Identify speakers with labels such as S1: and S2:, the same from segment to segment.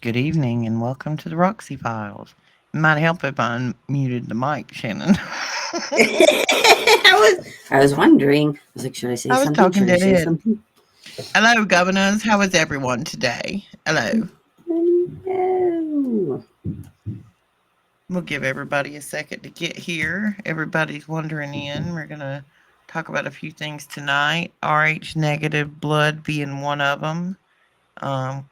S1: Good evening and welcome to the Roxy Files. It might help if I unmuted the mic, Shannon.
S2: I was wondering. I was like, should I say
S1: I was
S2: something?
S1: talking
S2: Should I say
S1: dead.
S2: something?
S1: Hello, governors. How is everyone today? Hello.
S2: No.
S1: We'll give everybody a second to get here. Everybody's wandering in. We're going to talk about a few things tonight. RH negative blood being one of them.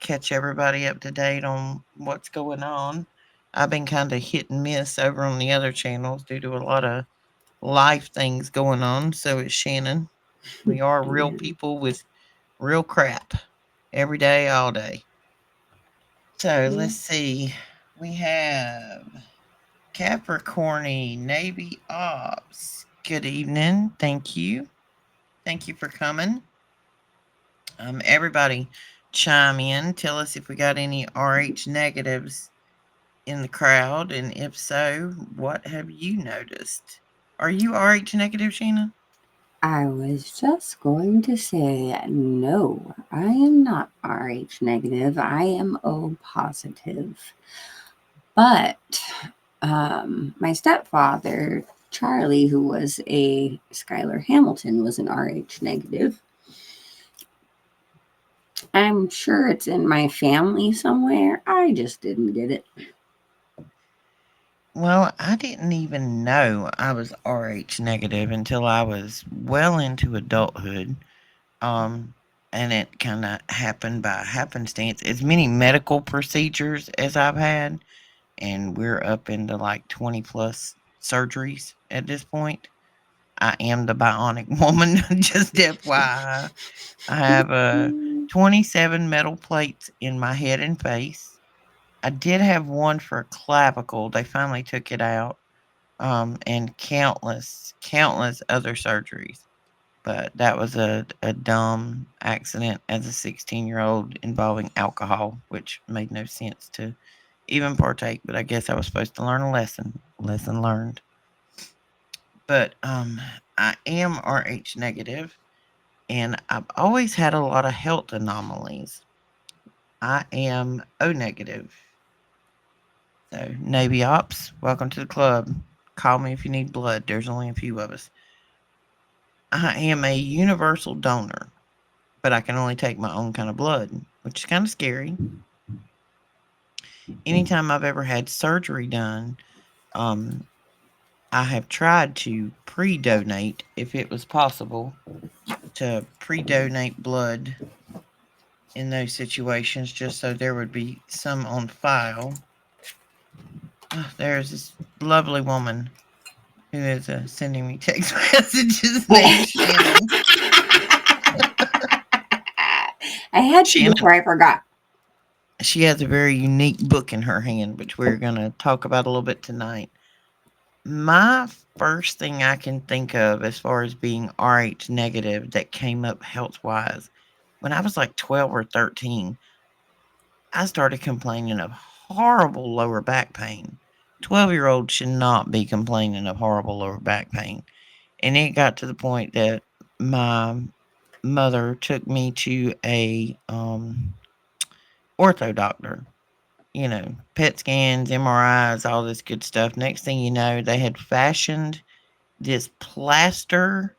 S1: Catch everybody up to date on what's going on. I've been kind of hit and miss over on the other channels due to a lot of life things going on. So is Shannon. We are real
S2: Yeah.
S1: people with real crap every day, all day. So
S2: Yeah.
S1: let's see. We have Capricorny Navy Ops. Good evening. Thank you. Thank you for coming. Everybody chime in. Tell us if we got any RH negatives in the crowd, and if so, what have you noticed? Are you RH negative, Sheena?
S2: I was just going to say no. I am not RH negative. I am O positive. But my stepfather, Charlie, who was a Skylar Hamilton, was an RH negative. I'm sure it's in my family somewhere. I just didn't get it.
S1: Well, I didn't even know I was RH negative until I was well into adulthood. Um, and it kind of happened by happenstance. As many medical procedures as I've had, and we're up into like 20 plus surgeries at this point. I am the bionic woman, just FYI. I have 27 metal plates in my head and face. I did have one for a clavicle. They finally took it out. And countless other surgeries. But that was a dumb accident as a 16-year-old involving alcohol, which made no sense to even partake. But I guess I was supposed to learn a lesson. Lesson learned. But I am RH negative, and I've always had a lot of health anomalies. I am O negative. So, Navy Ops, welcome to the club. Call me if you need blood. There's only a few of us. I am a universal donor, but I can only take my own kind of blood, which is kind of scary. Anytime I've ever had surgery done, um, I have tried to pre donate if it was possible to pre donate blood in those situations just so there would be some on file. There's this lovely woman who is sending me text messages named Shannon.
S2: I had to
S1: Shannon,
S2: before I forgot.
S1: she has a very unique book in her hand, which we're going to talk about a little bit tonight. My first thing I can think of as far as being RH negative that came up health wise, when I was like 12 or 13, I started complaining of horrible lower back pain. 12-year-olds should not be complaining of horrible lower back pain. And it got to the point that my mother took me to a ortho doctor. You know, PET scans, MRIs, all this good stuff. Next thing you know, they had fashioned this plaster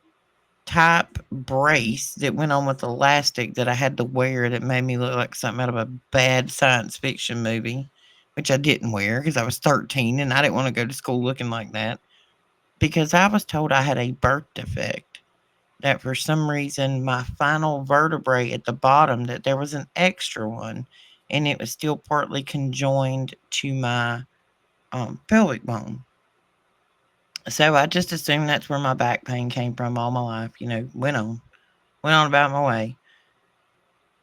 S1: type brace that went on with elastic that I had to wear that made me look like something out of a bad science fiction movie, which I didn't wear because I was 13 and I didn't want to go to school looking like that because I was told I had a birth defect. That for some reason my final vertebrae at the bottom that there was an extra one and it was still partly conjoined to my pelvic bone. So I just assumed that's where my back pain came from all my life. Went on about my way.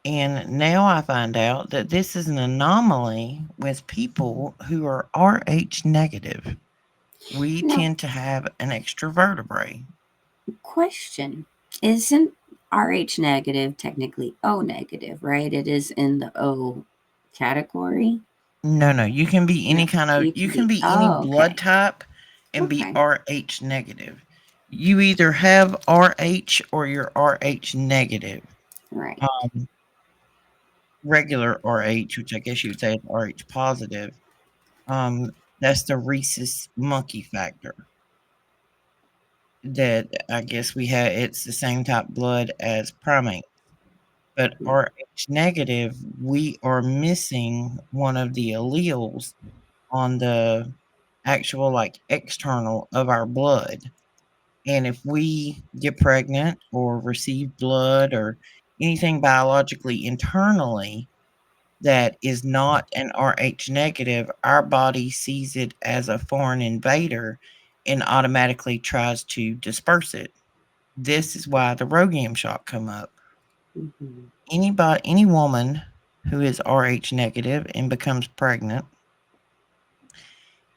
S1: And now I find out that this is an anomaly with people who are RH negative. We
S2: No,
S1: tend to have an extra vertebrae.
S2: question. Isn't RH negative technically O negative, right? It is in the O category.
S1: No, no,
S2: No, you
S1: you
S2: can
S1: can
S2: be.
S1: be any
S2: Oh,
S1: blood
S2: okay.
S1: type and be
S2: Okay.
S1: RH negative. You either have RH or you're RH negative.
S2: Right.
S1: Um, regular RH, which I guess you would say is RH positive, um, that's the rhesus monkey factor. That I guess we have it's the same type blood as primate. But RH negative, we are missing one of the alleles on the actual, like, external of our blood. And if we get pregnant or receive blood or anything biologically internally that is not an RH negative, our body sees it as a foreign invader and automatically tries to disperse it. This is why the Rogam shot come up.
S2: Mhm.
S1: Any woman who is RH negative and becomes pregnant,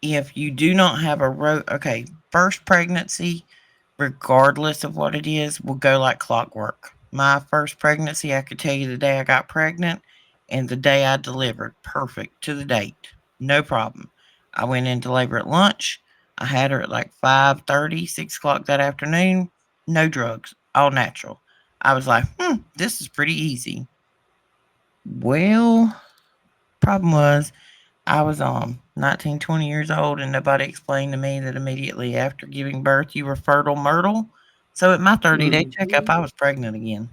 S1: if you do not have okay, first pregnancy, regardless of what it is, will go like clockwork. My first pregnancy, I could tell you the day I got pregnant and the day I delivered, perfect to the date, no problem. I went into labor at lunch. I had her at like 5:30, 6 o'clock that afternoon. No drugs, all natural. I was like, this is pretty easy. Well, problem was I was 19, 20 years old, and nobody explained to me that immediately after giving birth you were fertile myrtle. So at my 30-day checkup,
S2: Mhm.
S1: I was pregnant again.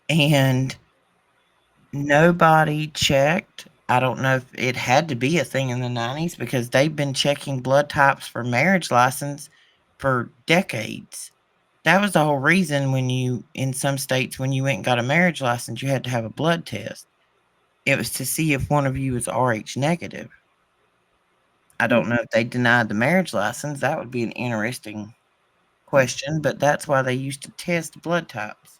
S1: And nobody checked. I don't know if it had to be a thing in the 90s because they've been checking blood types for marriage license for decades. That was the whole reason in some states, when you went and got a marriage license, you had to have a blood test. It was to see if one of you was RH negative. I don't know if they denied the marriage license. That would be an interesting question, but that's why they used to test blood types.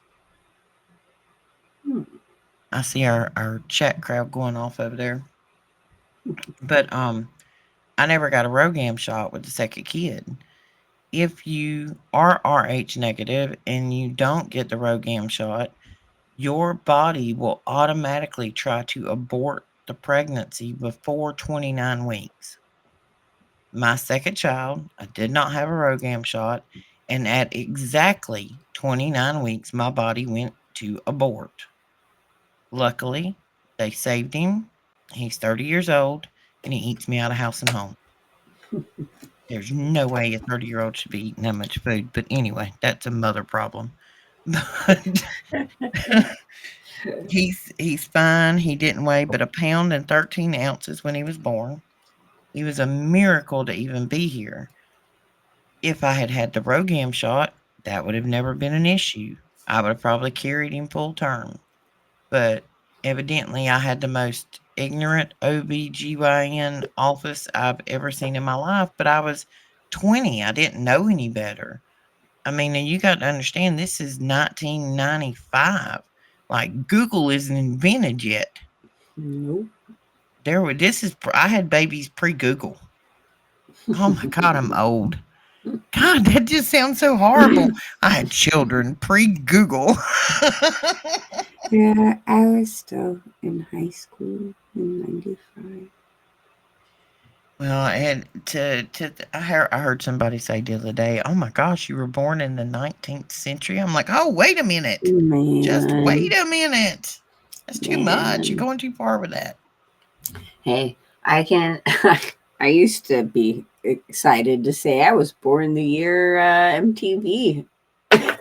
S2: Mhm.
S1: I see our chat crowd going off over there. But I never got a Rogam shot with the second kid. If you are RH negative and you don't get the Rogam shot, your body will automatically try to abort the pregnancy before 29 weeks. My second child, I did not have a Rogam shot, and at exactly 29 weeks, my body went to abort. Luckily, they saved him. He's 30 years old, and he eats me out of house and home. There's no way a 30-year-old should be eating that much food, but anyway, that's a mother problem. But he's fine. He didn't weigh but a pound and 13 ounces when he was born. He was a miracle to even be here. If I had had the Rogam shot, that would have never been an issue. I would have probably carried him full term. But evidently, I had the most ignorant OBGYN office I've ever seen in my life. But I was 20. I didn't know any better. I mean, and you got to understand, this is 1995. Like, Google isn't invented yet.
S2: Nope.
S1: I had babies pre Google. Oh my God, I'm old. God, that just sounds so horrible. I had children pre-Google.
S2: Yeah, I was still in high school in '95.
S1: Well, and I heard somebody say the other day, "Oh my gosh, you were born in the 19th century." I'm like, "Oh, wait a minute. Just wait
S2: Man,
S1: a minute. That's too much. You're
S2: man.
S1: going too far with that."
S2: Hey, I can. I used to be excited to say I was born the year MTV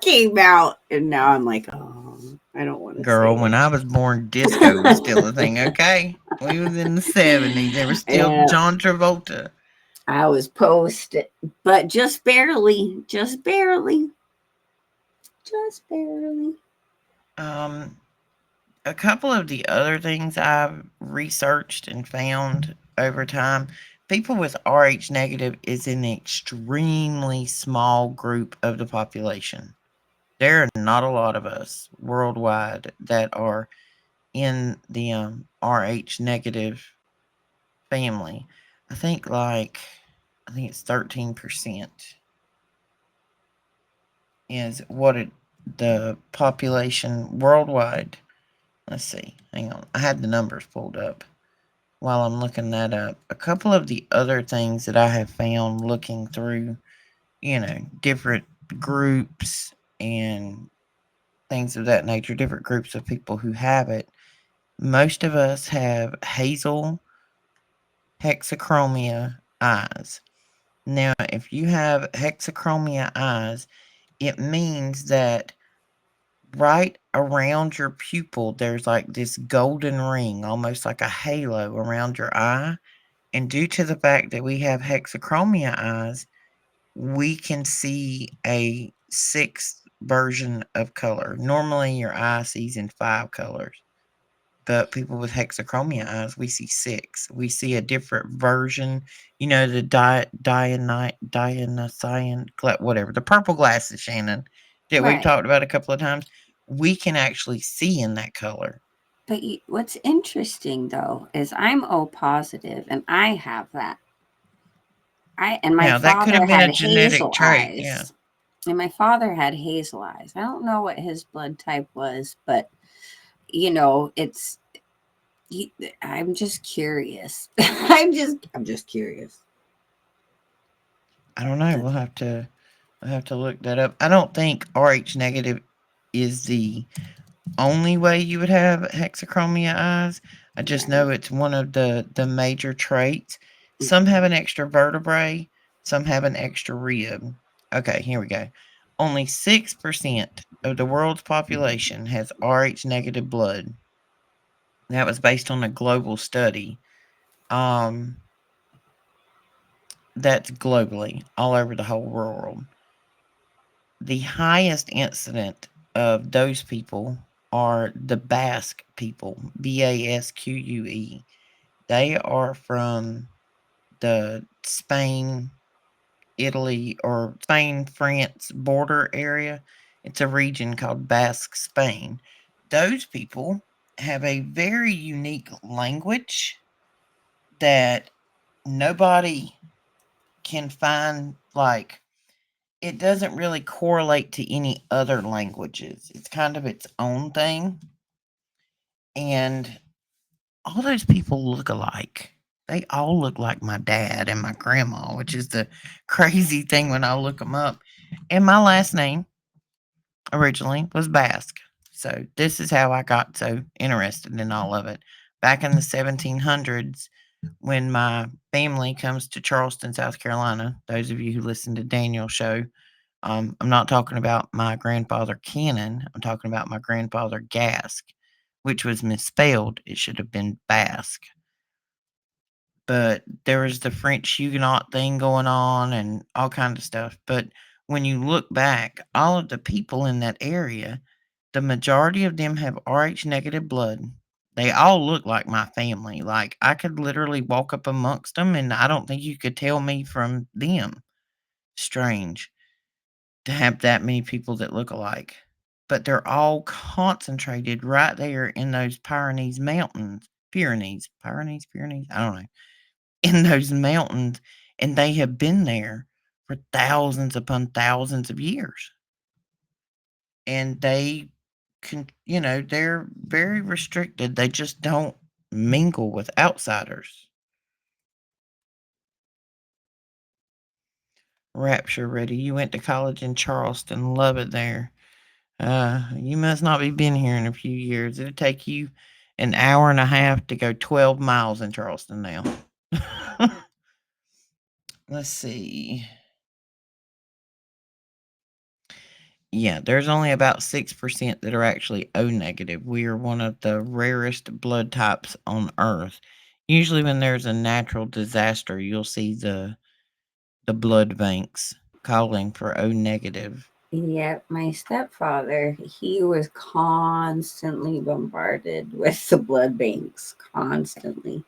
S2: came out, and now I'm like, oh, I don't want to
S1: Girl,
S2: say
S1: when I was born, disco was still a thing, okay? We was in the 70s. There was
S2: it.
S1: still
S2: Yeah,
S1: John Travolta.
S2: I was post, but just barely, just barely.
S1: Um, a couple of the other things I've researched and found over time, people with RH negative is an extremely small group of the population. There are not a lot of us worldwide that are in the RH negative family. I think it's 13% is the population worldwide. Let's see. Hang on. I had the numbers pulled up while I'm looking that up. A couple of the other things that I have found looking through, different groups and things of that nature, different groups of people who have it. Most of us have hazel hexachromia eyes. Now, if you have hexachromia eyes, it means that right around your pupil, there's like this golden ring, almost like a halo around your eye. And due to the fact that we have hexachromia eyes, we can see a sixth version of color. Normally, your eye sees in five colors, but people with hexachromia eyes, we see six. We see a different version. You know, the Dionysian, whatever, the purple glasses, Shannon, that we've
S2: Right.
S1: talked about a couple of times. We can actually see in that color.
S2: But what's interesting though is I'm O positive and I have that. And my
S1: Now, that could
S2: father
S1: have been a
S2: had
S1: genetic
S2: hazel
S1: trait. Yeah.
S2: eyes. And my father had hazel eyes. I don't know what his blood type was, but it's I'm just curious. I'm just curious.
S1: I don't know. We'll have to look that up. I don't think RH negative is the only way you would have hexachromia eyes. I just know
S2: Right.
S1: it's one of the major traits. Some have
S2: Mhm.
S1: an extra vertebrae, some have an extra rib. Okay, here we go. Only 6% of the world's population has RH negative blood. That was based on a global study. Um, that's globally, all over the whole world. The highest incident of those people are the Basque people, Basque. They are from the Spain, Italy, or Spain, France border area. It's a region called Basque Spain. Those people have a very unique language that nobody can find, like, it doesn't really correlate to any other languages. It's kind of its own thing. And all those people look alike. They all look like my dad and my grandma, which is the crazy thing when I look them up. And my last name originally was Basque. So this is how I got so interested in all of it. Back in the 1700s, when my family comes to Charleston, South Carolina, those of you who listen to Daniel's show, I'm not talking about my grandfather Cannon. I'm talking about my grandfather Gask, which was misspelled. It should have been Basque. But there was the French Huguenot thing going on and all kind of stuff. But when you look back, all of the people in that area, the majority of them have RH negative blood. They all look like my family. Like I could literally walk up amongst them and I don't think you could tell me from them. Strange to have that many people that look alike. But they're all concentrated right there in those Pyrenees mountains. Pyrenees, I don't know. In those mountains, and they have been there for thousands upon thousands of years. And they can, they're very restricted. They just don't mingle with outsiders. Rapture ready. You went to college in Charleston. Love it there. You must not be been here in a few years. It'll take you an hour and a half to go 12 miles in Charleston now. Let's see. Yeah, there's only about 6% that are actually O negative. We are one of the rarest blood types on Earth. Usually, when there's a natural disaster, you'll see the blood banks calling for O negative.
S2: Yep, my stepfather, he was constantly bombarded with the blood banks, constantly.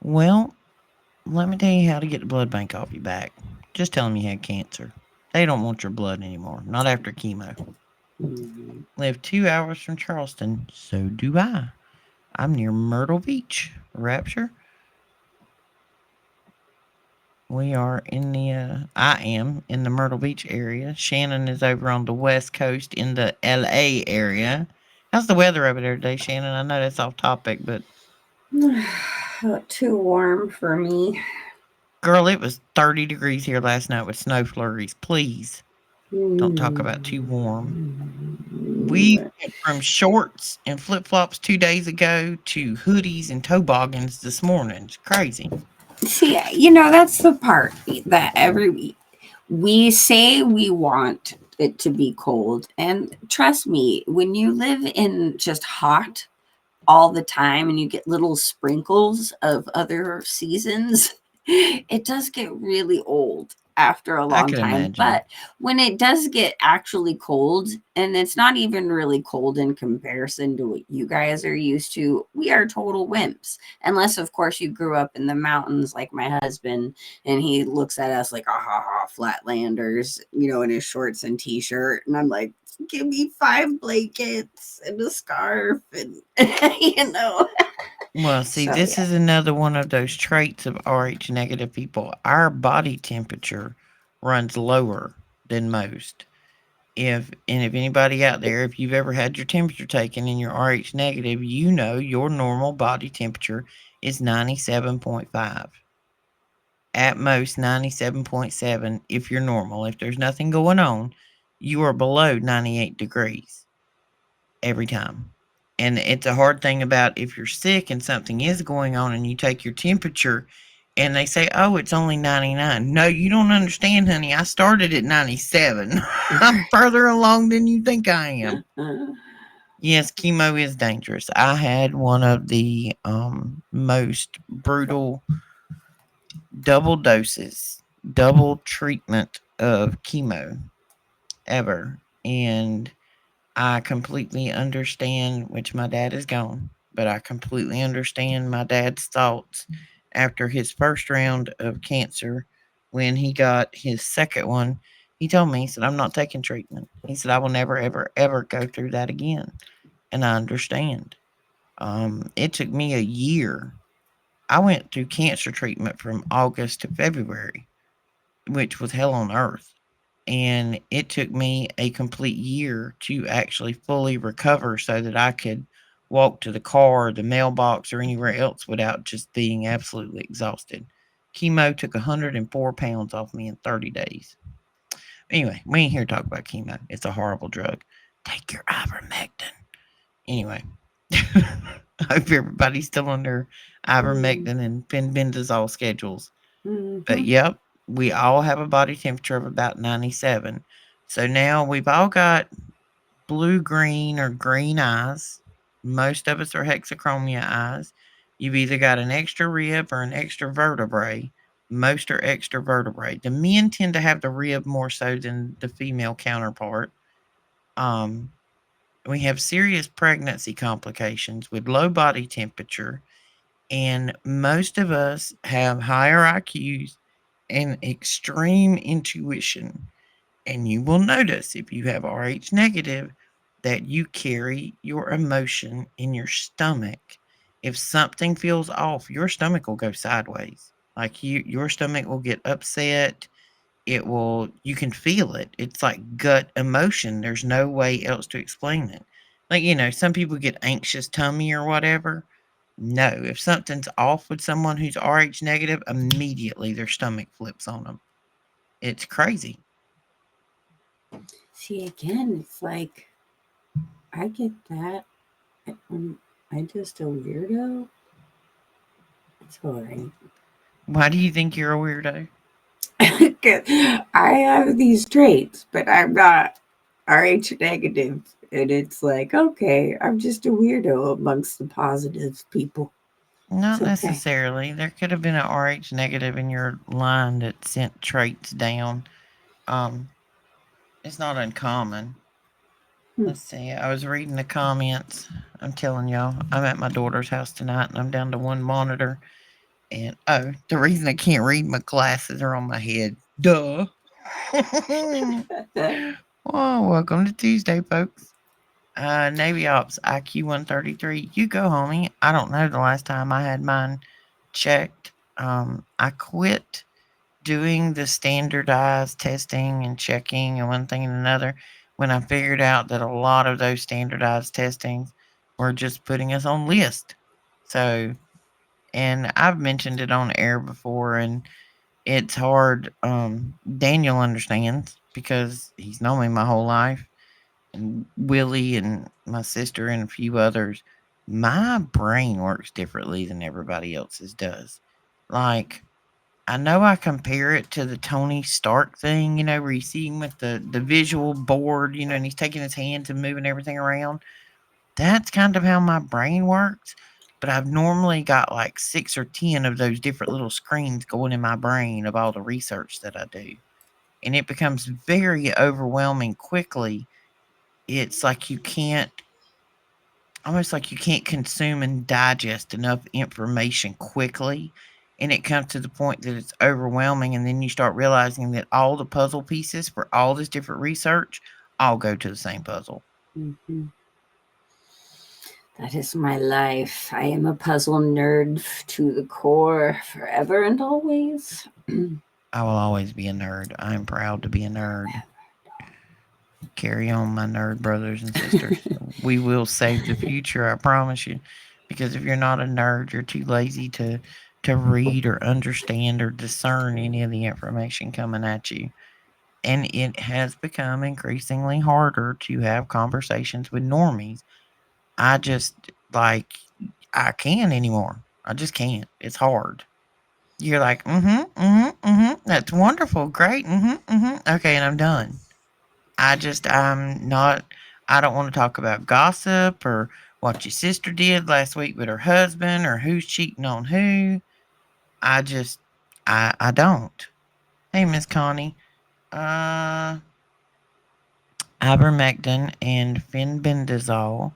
S1: Well, let me tell you how to get the blood bank off your back. Just tell them you had cancer. They don't want your blood anymore, not after chemo.
S2: Mhm.
S1: Live 2 hours from Charleston. So do I. I'm near Myrtle Beach. Rapture. We are in the, I am in the Myrtle Beach area. Shannon is over on the West Coast in the LA area. How's the weather over there today, Shannon? I know that's off topic, but
S2: Too warm for me.
S1: girl, it was 30 degrees here last night with snow flurries. Please. Don't talk about too warm.
S2: Mm,
S1: We went from shorts and flip flops 2 days ago to hoodies and toboggans this morning. It's crazy.
S2: see, that's the part that we say we want it to be cold. And trust me, when you live in just hot all the time and you get little sprinkles of other seasons, it does get really old after a
S1: I
S2: long
S1: could
S2: time.
S1: imagine.
S2: But when it does get actually cold, and it's not even really cold in comparison to what you guys are used to, we are total wimps. Unless, of course, you grew up in the mountains like my husband, and he looks at us like, ah, ha, ha, flatlanders, in his shorts and t shirt. And I'm like, give me 5 blankets and a scarf and
S1: Well, see,
S2: so
S1: this
S2: yeah.
S1: is another one of those traits of RH negative people. Our body temperature runs lower than most. If anybody out there, if you've ever had your temperature taken and you're RH negative, you know your normal body temperature is 97.5. At most 97.7 if you're normal. If there's nothing going on, you are below 98 degrees every time. And it's a hard thing about if you're sick and something is going on and you take your temperature and they say, oh, it's only 99. No, you don't understand, honey. I started at 97. I'm further along than you think I am. Yes, chemo is dangerous. I had one of the most brutal double doses, double treatment of chemo ever. And I completely understand, which my dad is gone, but I completely understand my dad's thoughts after his first round of cancer. When he got his second one, he told me, he said, I'm not taking treatment. He said, I will never, ever, ever go through that again. And I understand. It took me a year. I went through cancer treatment from August to February, which was hell on earth. And it took me a complete year to actually fully recover so that I could walk to the car, the mailbox, or anywhere else without just being absolutely exhausted. Chemo took 104 pounds off me in 30 days. Anyway, we ain't here to talk about chemo. It's a horrible drug. Take your ivermectin. Anyway, I hope everybody's still on their ivermectin and fenbendazole schedules. But
S2: Mm-hmm.
S1: yep, we all have a body temperature of about 97. So now we've all got blue green or green eyes. Most of us are hexachromia eyes. You've either got an extra rib or an extra vertebrae. Most are extra vertebrae. The men tend to have the rib more so than the female counterpart. Um, we have serious pregnancy complications with low body temperature, and most of us have higher IQs and extreme intuition. And you will notice if you have RH negative that you carry your emotion in your stomach. If something feels off, your stomach will go sideways. Like your stomach will get upset. It will, you can feel it. It's like gut emotion. There's no way else to explain it. Like, some people get anxious tummy or whatever. No, if something's off with someone who's RH negative, immediately their stomach flips on them. It's crazy.
S2: See, again, it's like I get that. I just a weirdo. It's all right.
S1: Why do you think you're a weirdo?
S2: 'Cause I have these traits, but I'm not RH negative. And it's like, okay, I'm just a weirdo amongst the positive people. It's
S1: Not
S2: okay.
S1: necessarily. There could have been an RH negative in your line that sent traits down. Um, it's not uncommon.
S2: Hmm.
S1: Let's see. I was reading the comments. I'm telling y'all, I'm at my daughter's house tonight and I'm down to one monitor. And oh, the reason I can't read, my glasses are on my head. Duh. Well, welcome to Tuesday, folks. Navy Ops IQ 133. You go, homie. I don't know the last time I had mine checked. I quit doing the standardized testing and checking and one thing and another when I figured out that a lot of those standardized testings were just putting us on list. So, and I've mentioned it on air before, and it's hard. Daniel understands. because he's known me my whole life, and Willie and my sister and a few others, my brain works differently than everybody else's does. Like, I know I compare it to the Tony Stark thing, where you see him with the visual board, and he's taking his hands and moving everything around. That's kind of how my brain works. But I've normally got like 6 or 10 of those different little screens going in my brain of all the research that I do. And it becomes very overwhelming quickly. It's like you can't, almost like you can't consume and digest enough information quickly. And it comes to the point that it's overwhelming. And then you start realizing that all the puzzle pieces for all this different research all go to the same puzzle.
S2: Hmm. That is my life. I am a puzzle nerd to the core, forever and always.
S1: I will always be a nerd. I'm proud to be a nerd. Carry on, my nerd brothers and sisters. We will save the future, I promise you. Because if you're not a nerd, you're too lazy to read or understand or discern any of the information coming at you. And it has become increasingly harder to have conversations with normies. I just like I can't anymore. I just can't. It's hard. You're like, that's wonderful, great, okay, and I'm done. I'm not, I don't want to talk about gossip or what your sister did last week with her husband or who's cheating on who. I just, I don't. Hey, Miss Connie. Uh, Ivermectin and fenbendazole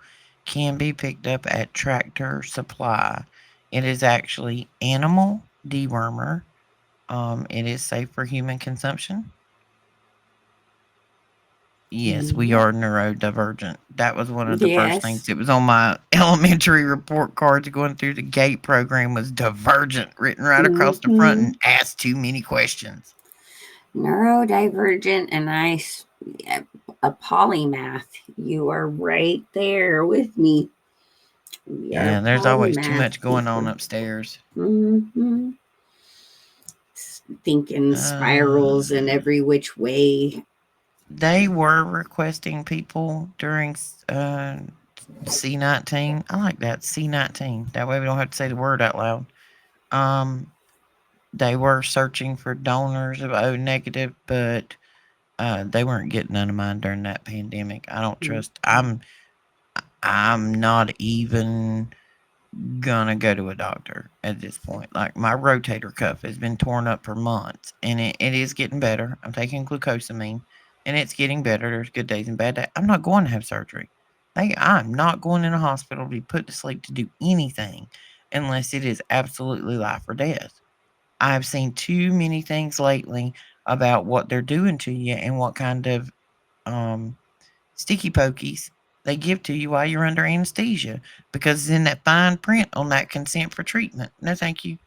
S1: can be picked up at Tractor Supply. It is actually animal dewormer. It is safe for human consumption. Yes, we
S2: Yep.
S1: are neurodivergent. That was one of the first things
S2: Yes.
S1: that was on my elementary report cards going through the GATE program was divergent written right across the front
S2: Hmm.
S1: and asked too many questions.
S2: Neurodivergent, and a polymath. You are right there with me. We are
S1: Yeah, there's always too
S2: polymath
S1: much going on
S2: people.
S1: upstairs.
S2: Hmm. Thinking spirals in
S1: Uh,
S2: every which way.
S1: they were requesting people during C19. I like that, C19. That way we don't have to say the word out loud. Um, they were searching for donors of O negative, but they weren't getting none of mine during that pandemic. I don't trust. I'm not even gonna go to a doctor at this point. Like my rotator cuff has been torn up for months, and it is getting better. I'm taking glucosamine, and it's getting better. There's good days and bad days. I'm not going to have surgery. I'm not going in a hospital to be put to sleep to do anything unless it is absolutely life or death. I've seen too many things lately about what they're doing to you and what kind of um, sticky pokies they give to you while you're under anesthesia because it's in that fine print on that consent for treatment. No, thank you.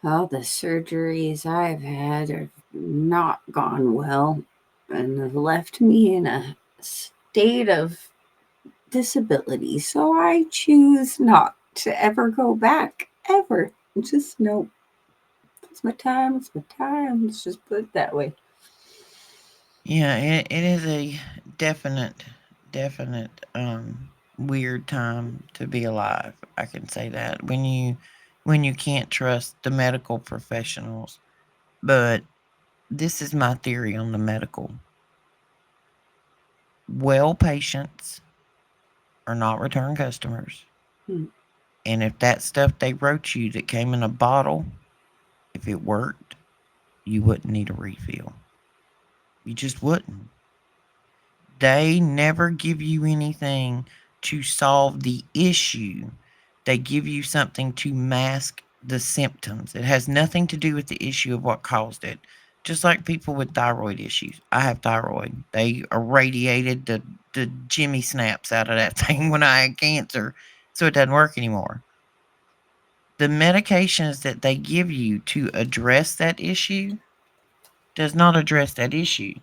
S2: All the surgeries I've had have not gone well and have left me in a state of disability. So I choose not to ever go back, ever. Just no. It's my time. It's my time. Let's just put it that way.
S1: Yeah, it is a definite, definite weird time to be alive. I can say that when you can't trust the medical professionals. But this is my theory on the medical. Well patients are not return customers.
S2: Hmm.
S1: And if that stuff they wrote you that came in a bottle, if it worked, you wouldn't need a refill. You just wouldn't. They never give you anything to solve the issue. They give you something to mask the symptoms. It has nothing to do with the issue of what caused it. Just like people with thyroid issues. I have thyroid. They irradiated the Jimmy snaps out of that thing when I had cancer, so it doesn't work anymore. The medications that they give you to address that issue does not address that issue.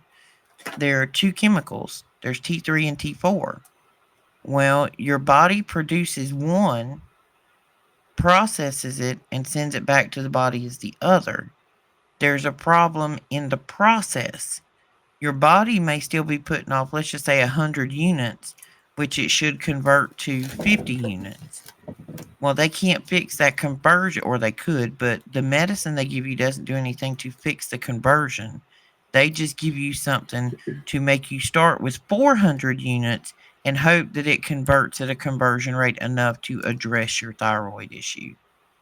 S1: There are two chemicals. There's T3 and T4. Well, your body produces one, processes it, and sends it back to the body as the other. There's a problem in the process. Your body may still be putting off, let's just say, 100 units, which it should convert to 50 units. Well, they can't fix that conversion, or they could, but the medicine they give you doesn't do anything to fix the conversion. They just give you something to make you start with 400 units and hope that it converts at a conversion rate enough to address your thyroid issue.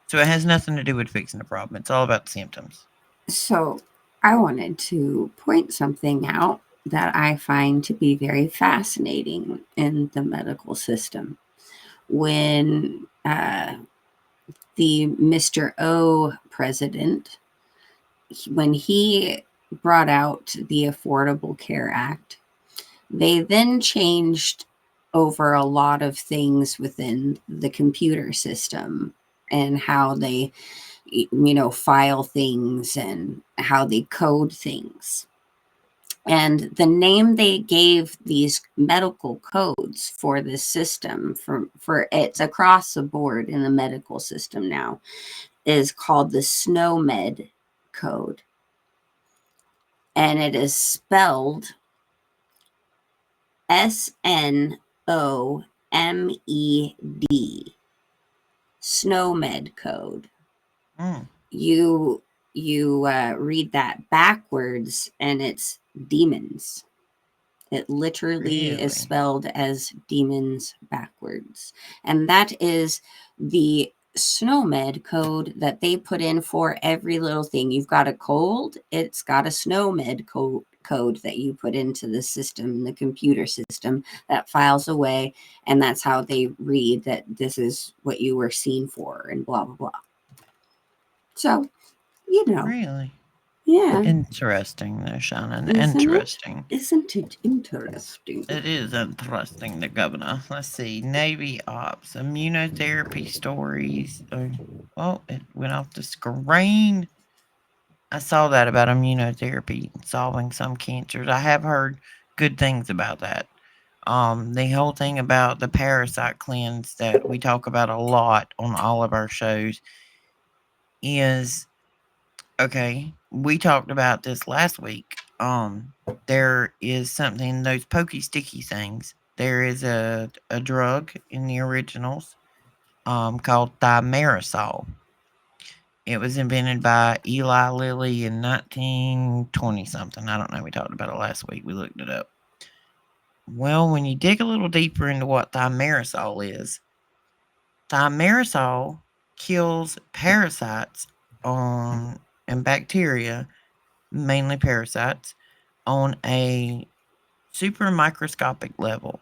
S1: So it has nothing to do with fixing the problem. It's all about the symptoms.
S2: So I wanted to point something out that I find to be very fascinating in the medical system. When the Mr. O president, when he brought out the Affordable Care Act, they then changed over a lot of things within the computer system and how they, file things and how they code things. And the name they gave these medical codes for this system, for it's across the board in the medical system now, is called the SNOMED code. And it is spelled SNOMED, SNOMED code.
S1: Mm,
S2: You read that backwards and it's demons. It literally is
S1: really?
S2: spelled as demons backwards. And that is the SNOMED code that they put in for every little thing. You've got a cold, it's got a SNOMED code that you put into the system, the computer system that files away. And that's how they read that this is what you were seen for and blah, blah, blah. So, you know,
S1: Really?
S2: yeah,
S1: Interesting there, Shannon.
S2: isn't it?
S1: Interesting.
S2: Isn't it interesting?
S1: It is interesting, the governor. Let's see. Navy ops, immunotherapy stories. Oh, it went off the screen. I saw that about immunotherapy solving some cancers. I have heard good things about that. The whole thing about the parasite cleanse that we talk about a lot on all of our shows is okay. We talked about this last week. There is something, those pokey sticky things. There is a drug in the originals called thimerosal. It was invented by Eli Lilly in 1920 something. I don't know. We talked about it last week. We looked it up. Well, when you dig a little deeper into what thimerosal is, thimerosal kills parasites on and bacteria, mainly parasites, on a super microscopic level.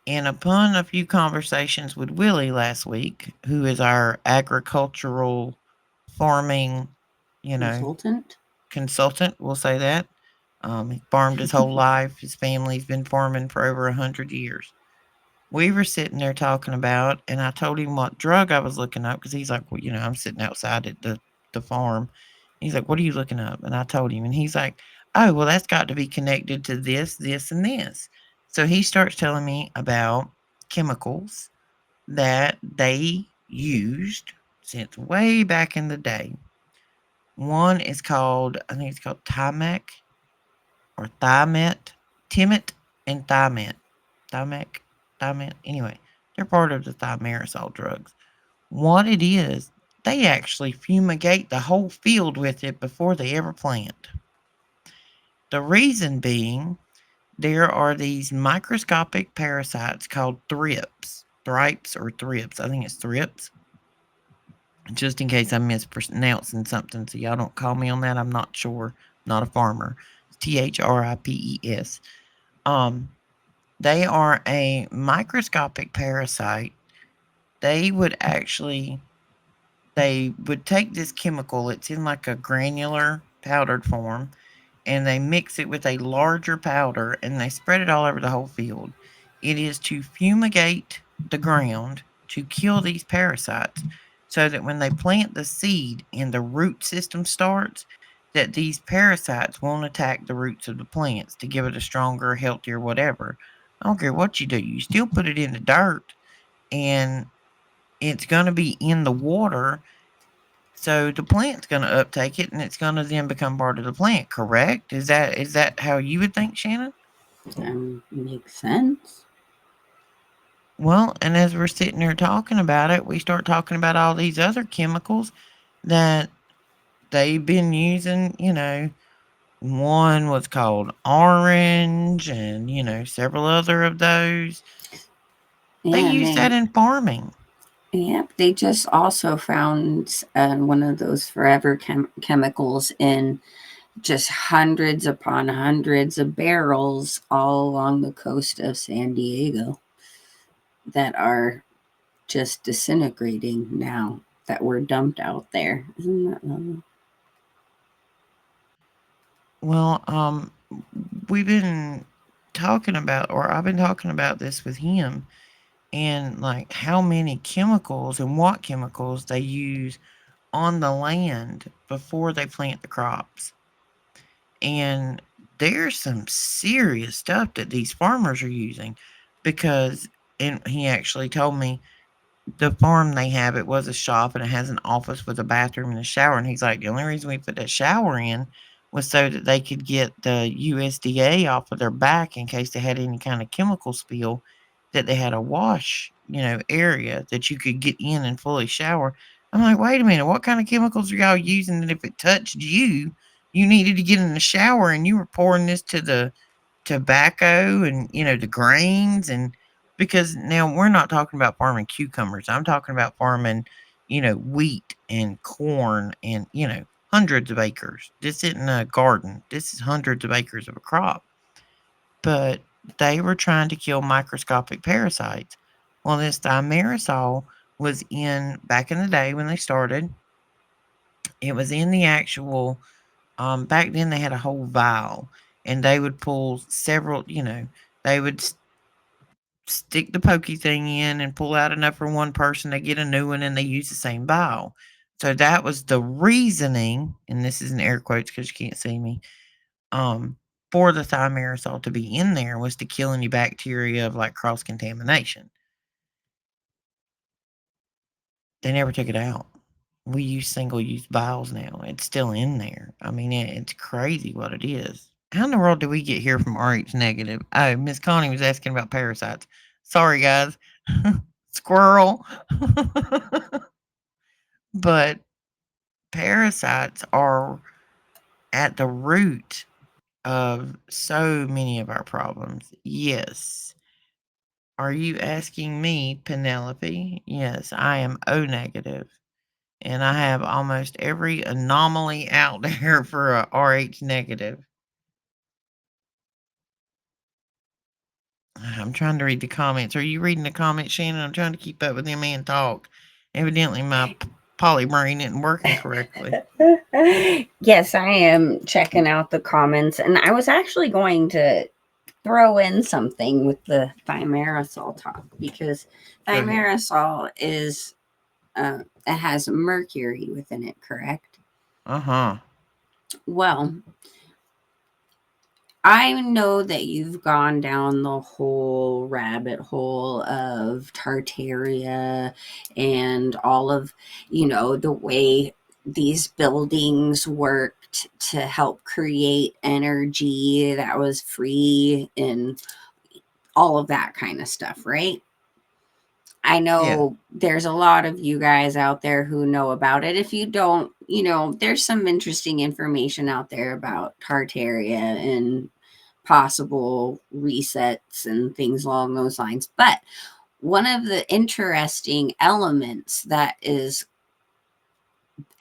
S1: And upon a few conversations with Willie last week, who is our agricultural farming, you know,
S2: Consultant?
S1: consultant, we'll say that. He farmed his whole life. His family's been farming for over 100 years. We were sitting there talking about, and I told him what drug I was looking up because he's like, well, I'm sitting outside at the farm. He's like, what are you looking up? And I told him, and he's like, oh, well, that's got to be connected to this, this, and this. So he starts telling me about chemicals that they used since way back in the day. One is called, I think it's called Timac or Thimet, Timet, and Thimet. Thimac, Thimet. Anyway, they're part of the thimerosal drugs. What it is, they actually fumigate the whole field with it before they ever plant. The reason being, there are these microscopic parasites called thrips, thripes or thrips. I think it's thrips. Just in case I'm mispronouncing something, so y'all don't call me on that. I'm not sure. I'm not a farmer. THRIPES. Um, they are a microscopic parasite. They would actually they would take this chemical, it's in like a granular powdered form, and they mix it with a larger powder and they spread it all over the whole field. It is to fumigate the ground to kill these parasites so that when they plant the seed and the root system starts, that these parasites won't attack the roots of the plants to give it a stronger, healthier, whatever. I don't care what you do, you still put it in the dirt and it's going to be in the water So the plant's going to uptake it, and it's going to then become part of the plant. Correct? Is that how you would think, Shannon?
S2: Makes sense.
S1: Well, and as we're sitting here talking about it, we start talking about all these other chemicals that they've been using. One was called orange, and several other of those. They
S2: And
S1: use that
S2: they,
S1: in farming.
S2: yep, they just also found one of those forever chemicals in just hundreds upon hundreds of barrels all along the coast of San Diego that are just disintegrating now that were dumped out there. Isn't that lovely?
S1: Well, we've been talking about, or I've been talking about this with him, and like how many chemicals and what chemicals they use on the land before they plant the crops. And there's some serious stuff that these farmers are using because, and he actually told me the farm they have, it was a shop and it has an office with a bathroom and a shower. And he's like, the only reason we put that shower in was so that they could get the USDA off of their back in case they had any kind of chemical spill, that they had a wash, area that you could get in and fully shower. I'm like, wait a minute, what kind of chemicals are y'all using that if it touched you, you needed to get in the shower and you were pouring this to the tobacco and the grains, and because now we're not talking about farming cucumbers. I'm talking about farming, wheat and corn and, hundreds of acres. This isn't a garden. This is hundreds of acres of a crop. But they were trying to kill microscopic parasites. Well, this thimerosal was in back in the day when they started. It was in the actual back then they had a whole vial, and they would pull several, they would stick the pokey thing in and pull out enough for one person to get a new one, and they use the same vial. So that was the reasoning, and this is in air quotes because you can't see me, um, for the thimerosal to be in there was to kill any bacteria of like cross contamination. They never took it out. We use single use vials now. It's still in there. I mean, it's crazy what it is. How in the world did we get here from RH negative? Oh, Miss Connie was asking about parasites. Sorry, guys. Squirrel. But parasites are at the root of so many of our problems. Yes. Are you asking me, Penelope? Yes, I am O negative. And I have almost every anomaly out there for a RH negative. I'm trying to read the comments. Are you reading the comments, Shannon? I'm trying to keep up with them and talk. Evidently, my poly brain isn't working correctly.
S2: Yes, I am checking out the comments, and I was actually going to throw in something with the thimerosal talk because
S1: Go ahead.
S2: thimerosal is it has mercury within it, correct?
S1: Uh huh.
S2: Well, I know that you've gone down the whole rabbit hole of Tartaria and all of, the way these buildings worked to help create energy that was free and all of that kind of stuff, right? I
S1: Yeah.
S2: know there's a lot of you guys out there who know about it. If you don't, there's some interesting information out there about Tartaria and possible resets and things along those lines. But one of the interesting elements that is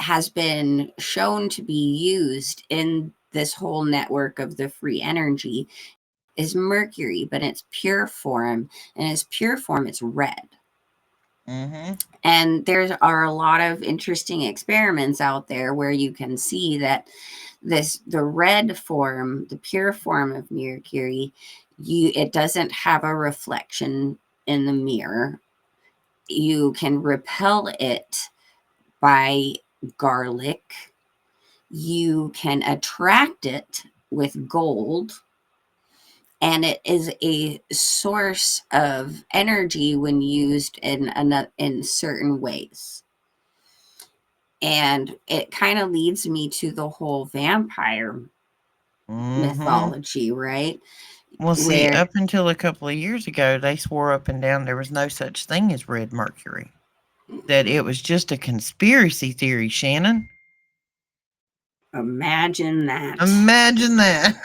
S2: has been shown to be used in this whole network of the free energy is mercury, but it's pure form, and its pure form it's red.
S1: Mm hmm.
S2: And there are a lot of interesting experiments out there where you can see that the red form, the pure form of mercury, it doesn't have a reflection in the mirror. You can repel it by garlic. You can attract it with gold, and it is a source of energy when used in certain ways. And it kind of leads me to the whole vampire
S1: Mm-hmm.
S2: mythology, right?
S1: Well, see,
S2: Where
S1: up until a couple of years ago, they swore up and down there was no such thing as red mercury. That it was just a conspiracy theory, Shannon.
S2: imagine that.
S1: Imagine that.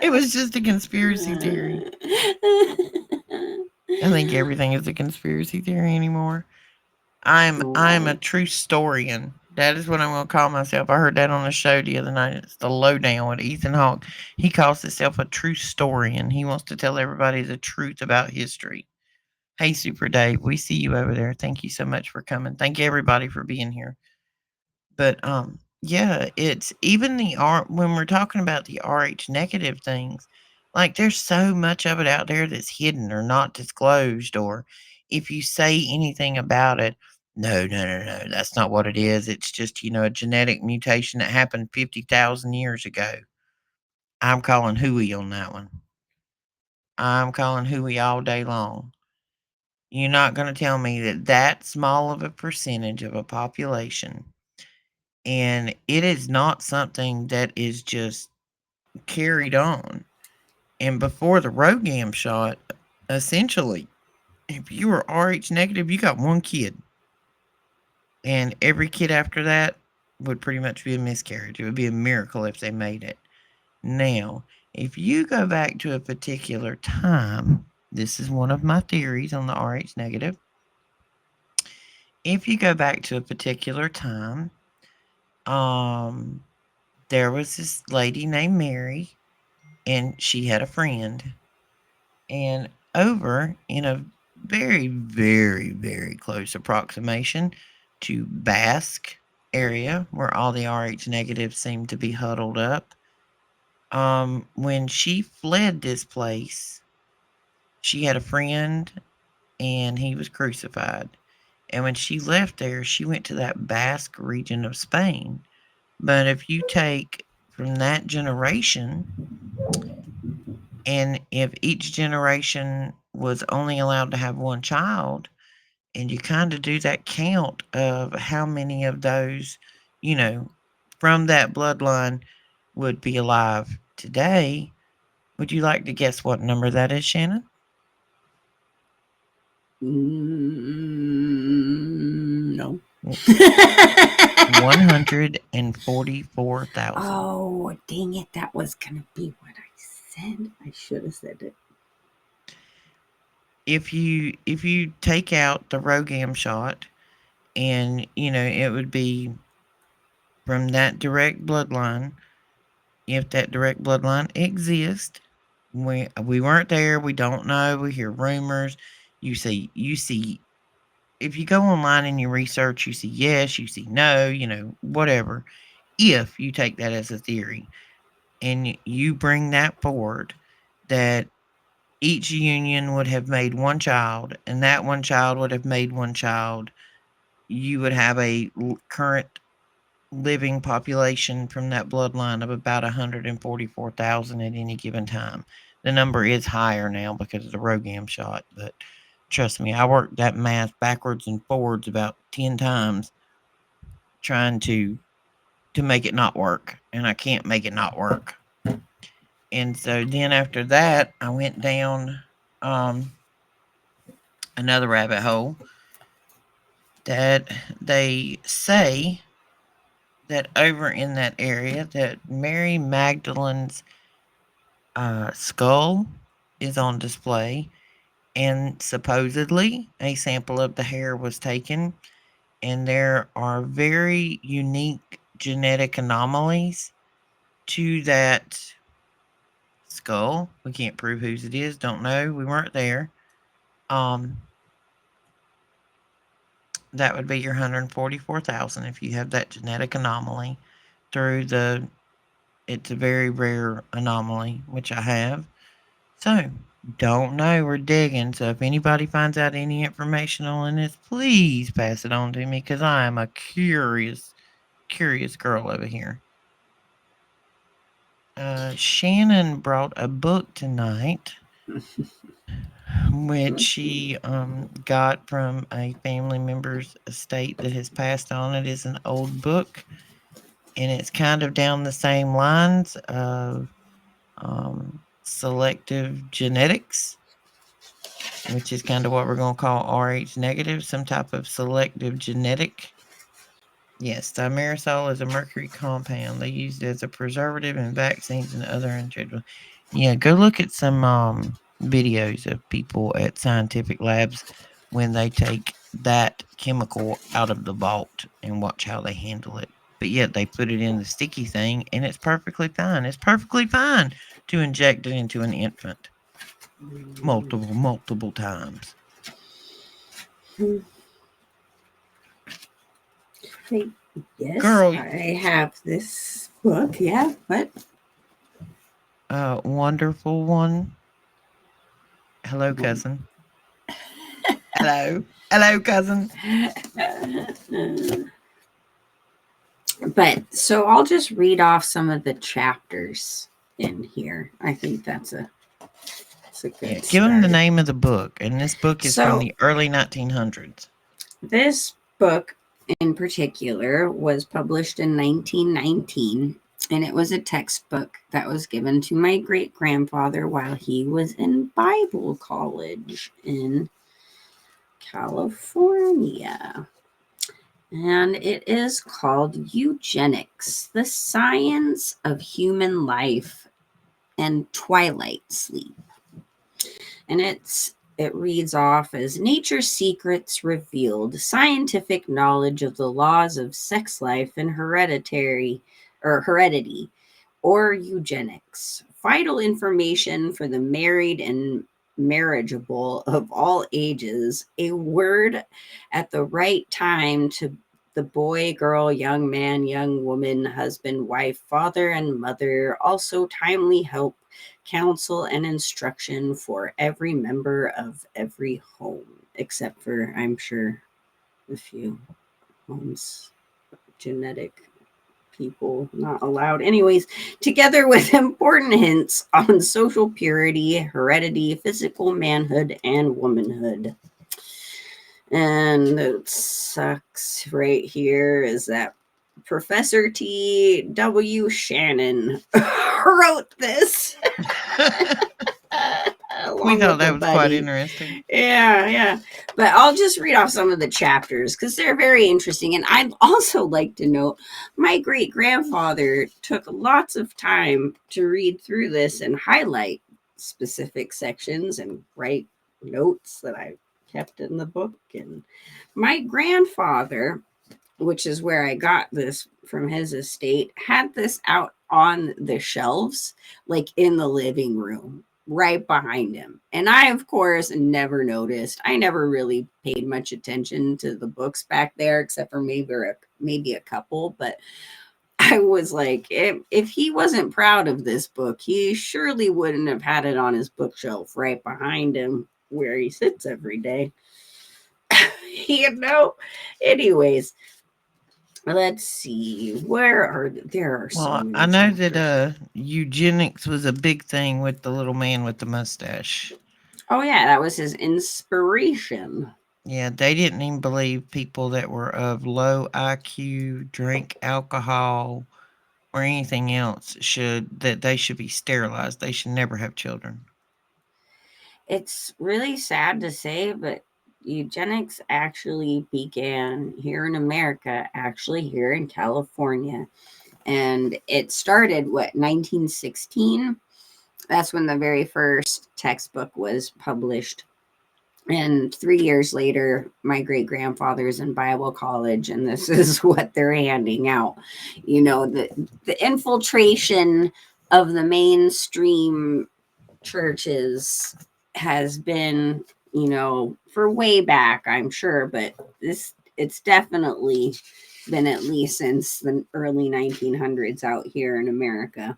S1: It was just a conspiracy theory. I think everything is a conspiracy theory anymore. I'm a
S2: Right.
S1: true storian. That is what I'm going to call myself. I heard that on a show the other night. It's the lowdown with Ethan Hawke. He calls himself a true storian. He wants to tell everybody the truth about history. Hey, Super Dave, we see you over there. Thank you so much for coming. Thank you everybody for being here. But yeah, it's even the R when we're talking about the RH negative things, like there's so much of it out there that's hidden or not disclosed, or if you say anything about it, no, no, no, no, that's not what it is. It's just, a genetic mutation that happened 50,000 years ago. I'm calling hooey on that one. I'm calling hooey all day long. You're not going to tell me that that small of a percentage of a population, and it is not something that is just carried on. And before the Rogam shot, essentially, if you were RH negative, you got one kid, and every kid after that would pretty much be a miscarriage. It would be a miracle if they made it. Now, if you go back to a particular time, this is one of my theories on the RH negative. If you go back to a particular time, um, there was this lady named Mary, and she had a friend. And over in a very, very, very close approximation to Basque area, where all the RH negatives seem to be huddled up, when she fled this place, she had a friend and he was crucified. And when she left there, she went to that Basque region of Spain. But if you take from that generation, and if each generation was only allowed to have one child, and you kind of do that count of how many of those, you know, from that bloodline would be alive today, would you like to guess what number that is, Shannon?
S2: No.
S1: 144,000.
S2: Oh, dang it. That was going to be what I said. I should have said it.
S1: If you take out the Rogam shot, and it would be from that direct bloodline, if that direct bloodline exists. We weren't there. We don't know. We hear rumors. You see. If you go online and you research, you see yes, you see no. Whatever. If you take that as a theory and you bring that forward, that each union would have made one child, and that one child would have made one child, you would have a current living population from that bloodline of about 144,000 at any given time. The number is higher now because of the Rogam shot, but trust me, I worked that math backwards and forwards about 10 times trying to make it not work, and I can't make it not work. And so then after that, I went down um, another rabbit hole that they say that over in that area that Mary Magdalene's skull is on display, and supposedly a sample of the hair was taken, and there are very unique genetic anomalies to that skull. We can't prove whose it is, don't know, we weren't there. Um, that would be your 144,000 if you have that genetic anomaly through the. It's a very rare anomaly, which I have. So, don't know. We're digging. So, if anybody finds out any information on this, please pass it on to me because I am a curious, curious girl over here. Shannon brought a book tonight. which she got from a family member's estate that has passed on. It is an old book, and it's kind of down the same lines of selective genetics, which is kind of what we're going to call Rh negative, some type of selective genetic. Yes, thimerosal is a mercury compound. They use it as a preservative in vaccines and other injectables. Yeah, go look at some videos of people at scientific labs when they take that chemical out of the vault and watch how they handle it. But yet they put it in the sticky thing and it's perfectly fine. It's perfectly fine to inject it into an infant multiple times.
S2: I guess
S1: Girl,
S2: I have this book. Yeah, what?
S1: wonderful one. Hello, cousin. Hello. Hello, cousin.
S2: But so I'll just read off some of the chapters in here. I think that's a
S1: Yeah,
S2: good
S1: give him the
S2: start.
S1: name of the book. And this book is from
S2: So
S1: the early 1900s.
S2: this book in particular was published in 1919, and it was a textbook that was given to my great grandfather while he was in Bible college in California. And it is called Eugenics, the Science of Human Life and Twilight Sleep. And it reads off as Nature's Secrets Revealed, Scientific Knowledge of the Laws of Sex Life and Heredity, or Eugenics. Vital information for the married and marriageable of all ages. A word at the right time to the boy, girl, young man, young woman, husband, wife, father, and mother. Also, timely help, counsel, and instruction for every member of every home, except for, I'm sure, a few homes, genetic people not allowed. Anyways, together with important hints on social purity, heredity, physical manhood, and womanhood. And it sucks right here is that Professor T.W. Shannon wrote this
S1: We
S2: along
S1: thought
S2: with a
S1: that was quite
S2: buddy.
S1: interesting.
S2: Yeah, yeah. But I'll just read off some of the chapters because they're very interesting. And I'd also like to note my great grandfather took lots of time to read through this and highlight specific sections and write notes that I kept in the book. And my grandfather, which is where I got this from his estate, had this out on the shelves, like in the living room, right behind him. And I, of course, never noticed. I never really paid much attention to the books back there, except for maybe a couple. But I was like, if he wasn't proud of this book, he surely wouldn't have had it on his bookshelf right behind him where he sits every day. you know? Anyways, let's see. There are so
S1: Well, I
S2: many
S1: know that
S2: chapters.
S1: eugenics was a big thing with the little man with the mustache.
S2: Oh yeah, that was his inspiration.
S1: Yeah, they didn't even believe people that were of low IQ drank alcohol or anything else that they should be sterilized. They should never have children.
S2: It's really sad to say, but eugenics actually began here in America, actually here in California. And it started, 1916? That's when the very first textbook was published. And 3 years later, my great grandfather's in Bible college, and this is what they're handing out. The infiltration of the mainstream churches has been, for way back, I'm sure, but it's definitely been at least since the early 1900s out here in America.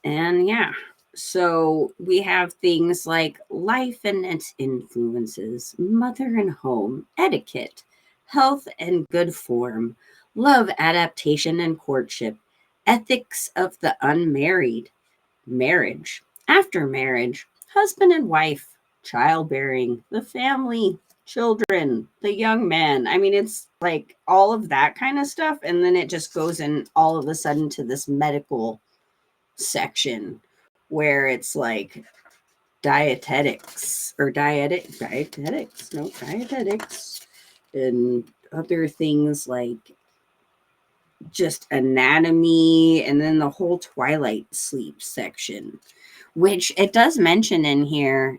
S2: And yeah, so we have things like life and its influences, mother and home, etiquette, health and good form, love, adaptation and courtship, ethics of the unmarried, marriage, after marriage, husband and wife, childbearing, the family, children, the young man. I mean, it's like all of that kind of stuff. And then it just goes in all of a sudden to this medical section where it's like dietetics, and other things like just anatomy, and then the whole twilight sleep section, which it does mention in here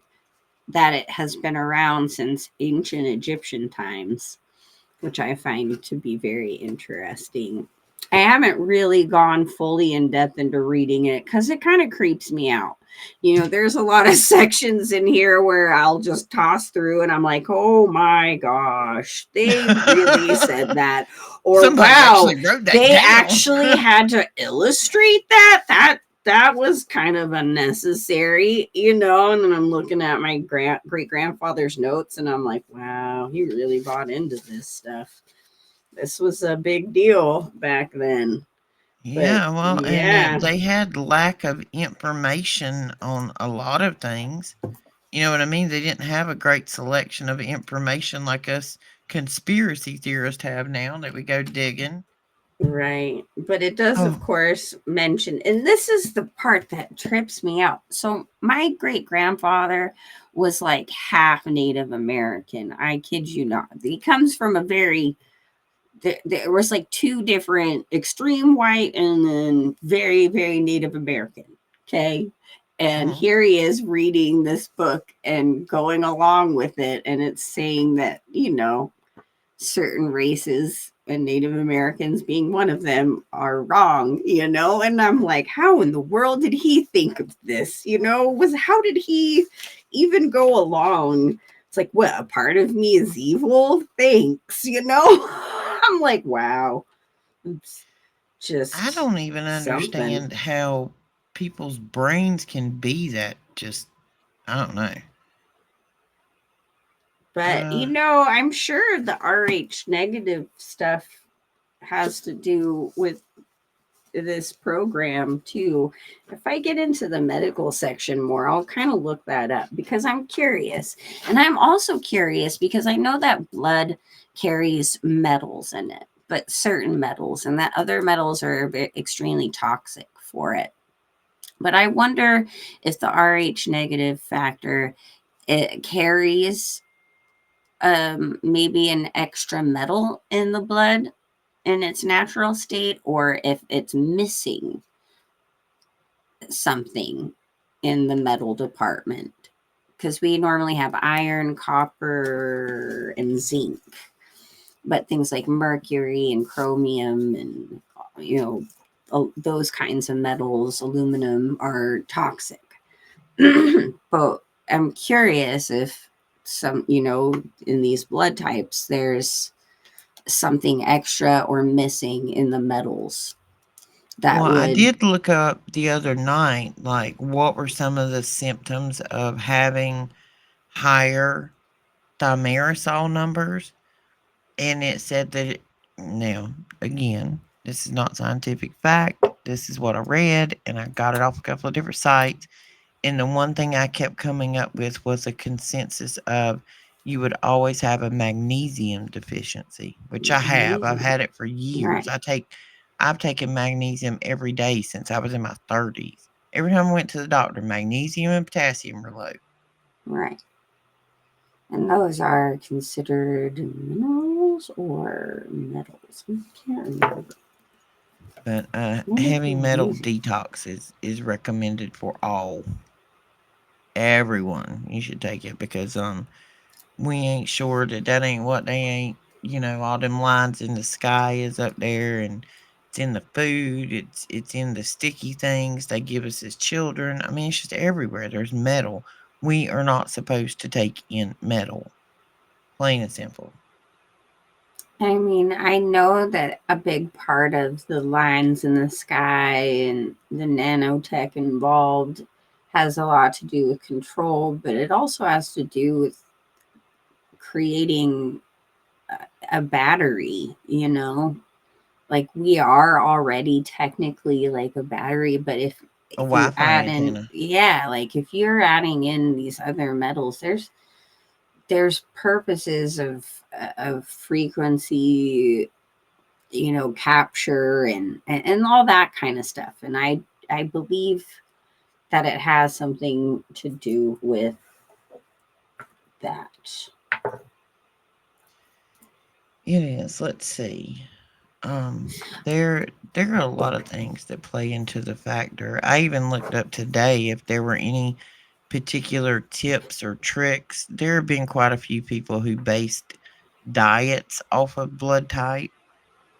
S2: that it has been around since ancient Egyptian times, which I find to be very interesting. I haven't really gone fully in depth into reading it because it kind of creeps me out. You know, there's a lot of sections in here where I'll just toss through and I'm like, oh my gosh, they really said that. Or
S1: Somebody
S2: wow,
S1: actually wrote that
S2: they
S1: down.
S2: actually had to illustrate that. That was kind of unnecessary, you know. And then I'm looking at my great grandfather's notes and I'm like, wow, he really bought into this stuff. This was a big deal back then. But
S1: Yeah, well, and
S2: yeah,
S1: they had lack of information on a lot of things. You know what I mean? They didn't have a great selection of information like us conspiracy theorists have now that we go digging.
S2: right. But it does, of
S1: Oh,
S2: course, mention, and this is the part that trips me out. So, my great grandfather was like half Native American. I kid you not. He comes from a very, there was like two different extreme white and then very, very Native American. Okay. And
S1: mhm.
S2: here he is reading this book and going along with it. And it's saying that, you know, certain races and Native Americans being one of them are wrong, you know? And I'm like, how in the world did he think of this? You know, how did he even go along? It's like, what, a part of me is evil? Thanks, you know? I'm like, wow, it's
S1: I
S2: just
S1: don't even
S2: something.
S1: understand how people's brains can be that just, I don't know.
S2: But,
S1: Uh,
S2: you know, I'm sure the RH negative stuff has to do with this program too. If I get into the medical section more, I'll kind of look that up because I'm curious. And I'm also curious because I know that blood carries metals in it, but certain metals, and that other metals are extremely toxic for it. But I wonder if the RH negative factor, it carries maybe an extra metal in the blood in its natural state, or if it's missing something in the metal department, because we normally have iron, copper, and zinc, but things like mercury and chromium and, you know, those kinds of metals, aluminum, are toxic. But I'm curious if some, you know, in these blood types there's something extra or missing in the metals
S1: well,
S2: that
S1: I
S2: would.
S1: did look up the other night, like, what were some of the symptoms of having higher thimerosal numbers, and it said that now, again, this is not scientific fact. This is what I read, and I got it off a couple of different sites. And the one thing I kept coming up with was a consensus of you would always have a magnesium deficiency, which I have. I've
S2: Magnesium.
S1: had it for years.
S2: Right,
S1: I've taken magnesium every day since I was in my 30s. Every time I went to the doctor, magnesium and potassium were low.
S2: right. And those are considered minerals or metals. I can't remember.
S1: But
S2: What is
S1: heavy metal
S2: magnesium?
S1: detox is recommended for all everyone. You should take it because we ain't sure that that ain't what they ain't. You know, all them lines in the sky is up there, and it's in the food. It's in the sticky things they give us as children. I mean, it's just everywhere. There's metal. We are not supposed to take in metal. Plain and simple.
S2: I mean, I know that a big part of the lines in the sky and the nanotech involved has a lot to do with control, but it also has to do with creating a battery, you know? Like we are already technically like a battery, but
S1: A
S2: if you
S1: Wi-Fi
S2: add in,
S1: antenna.
S2: yeah, like if you're adding in these other metals, there's purposes of frequency, capture and all that kind of stuff. And I believe that it has something to do with that.
S1: It is. Let's see. There are a lot of things that play into the factor. I even looked up today if there were any particular tips or tricks. There have been quite a few people who based diets off of blood type.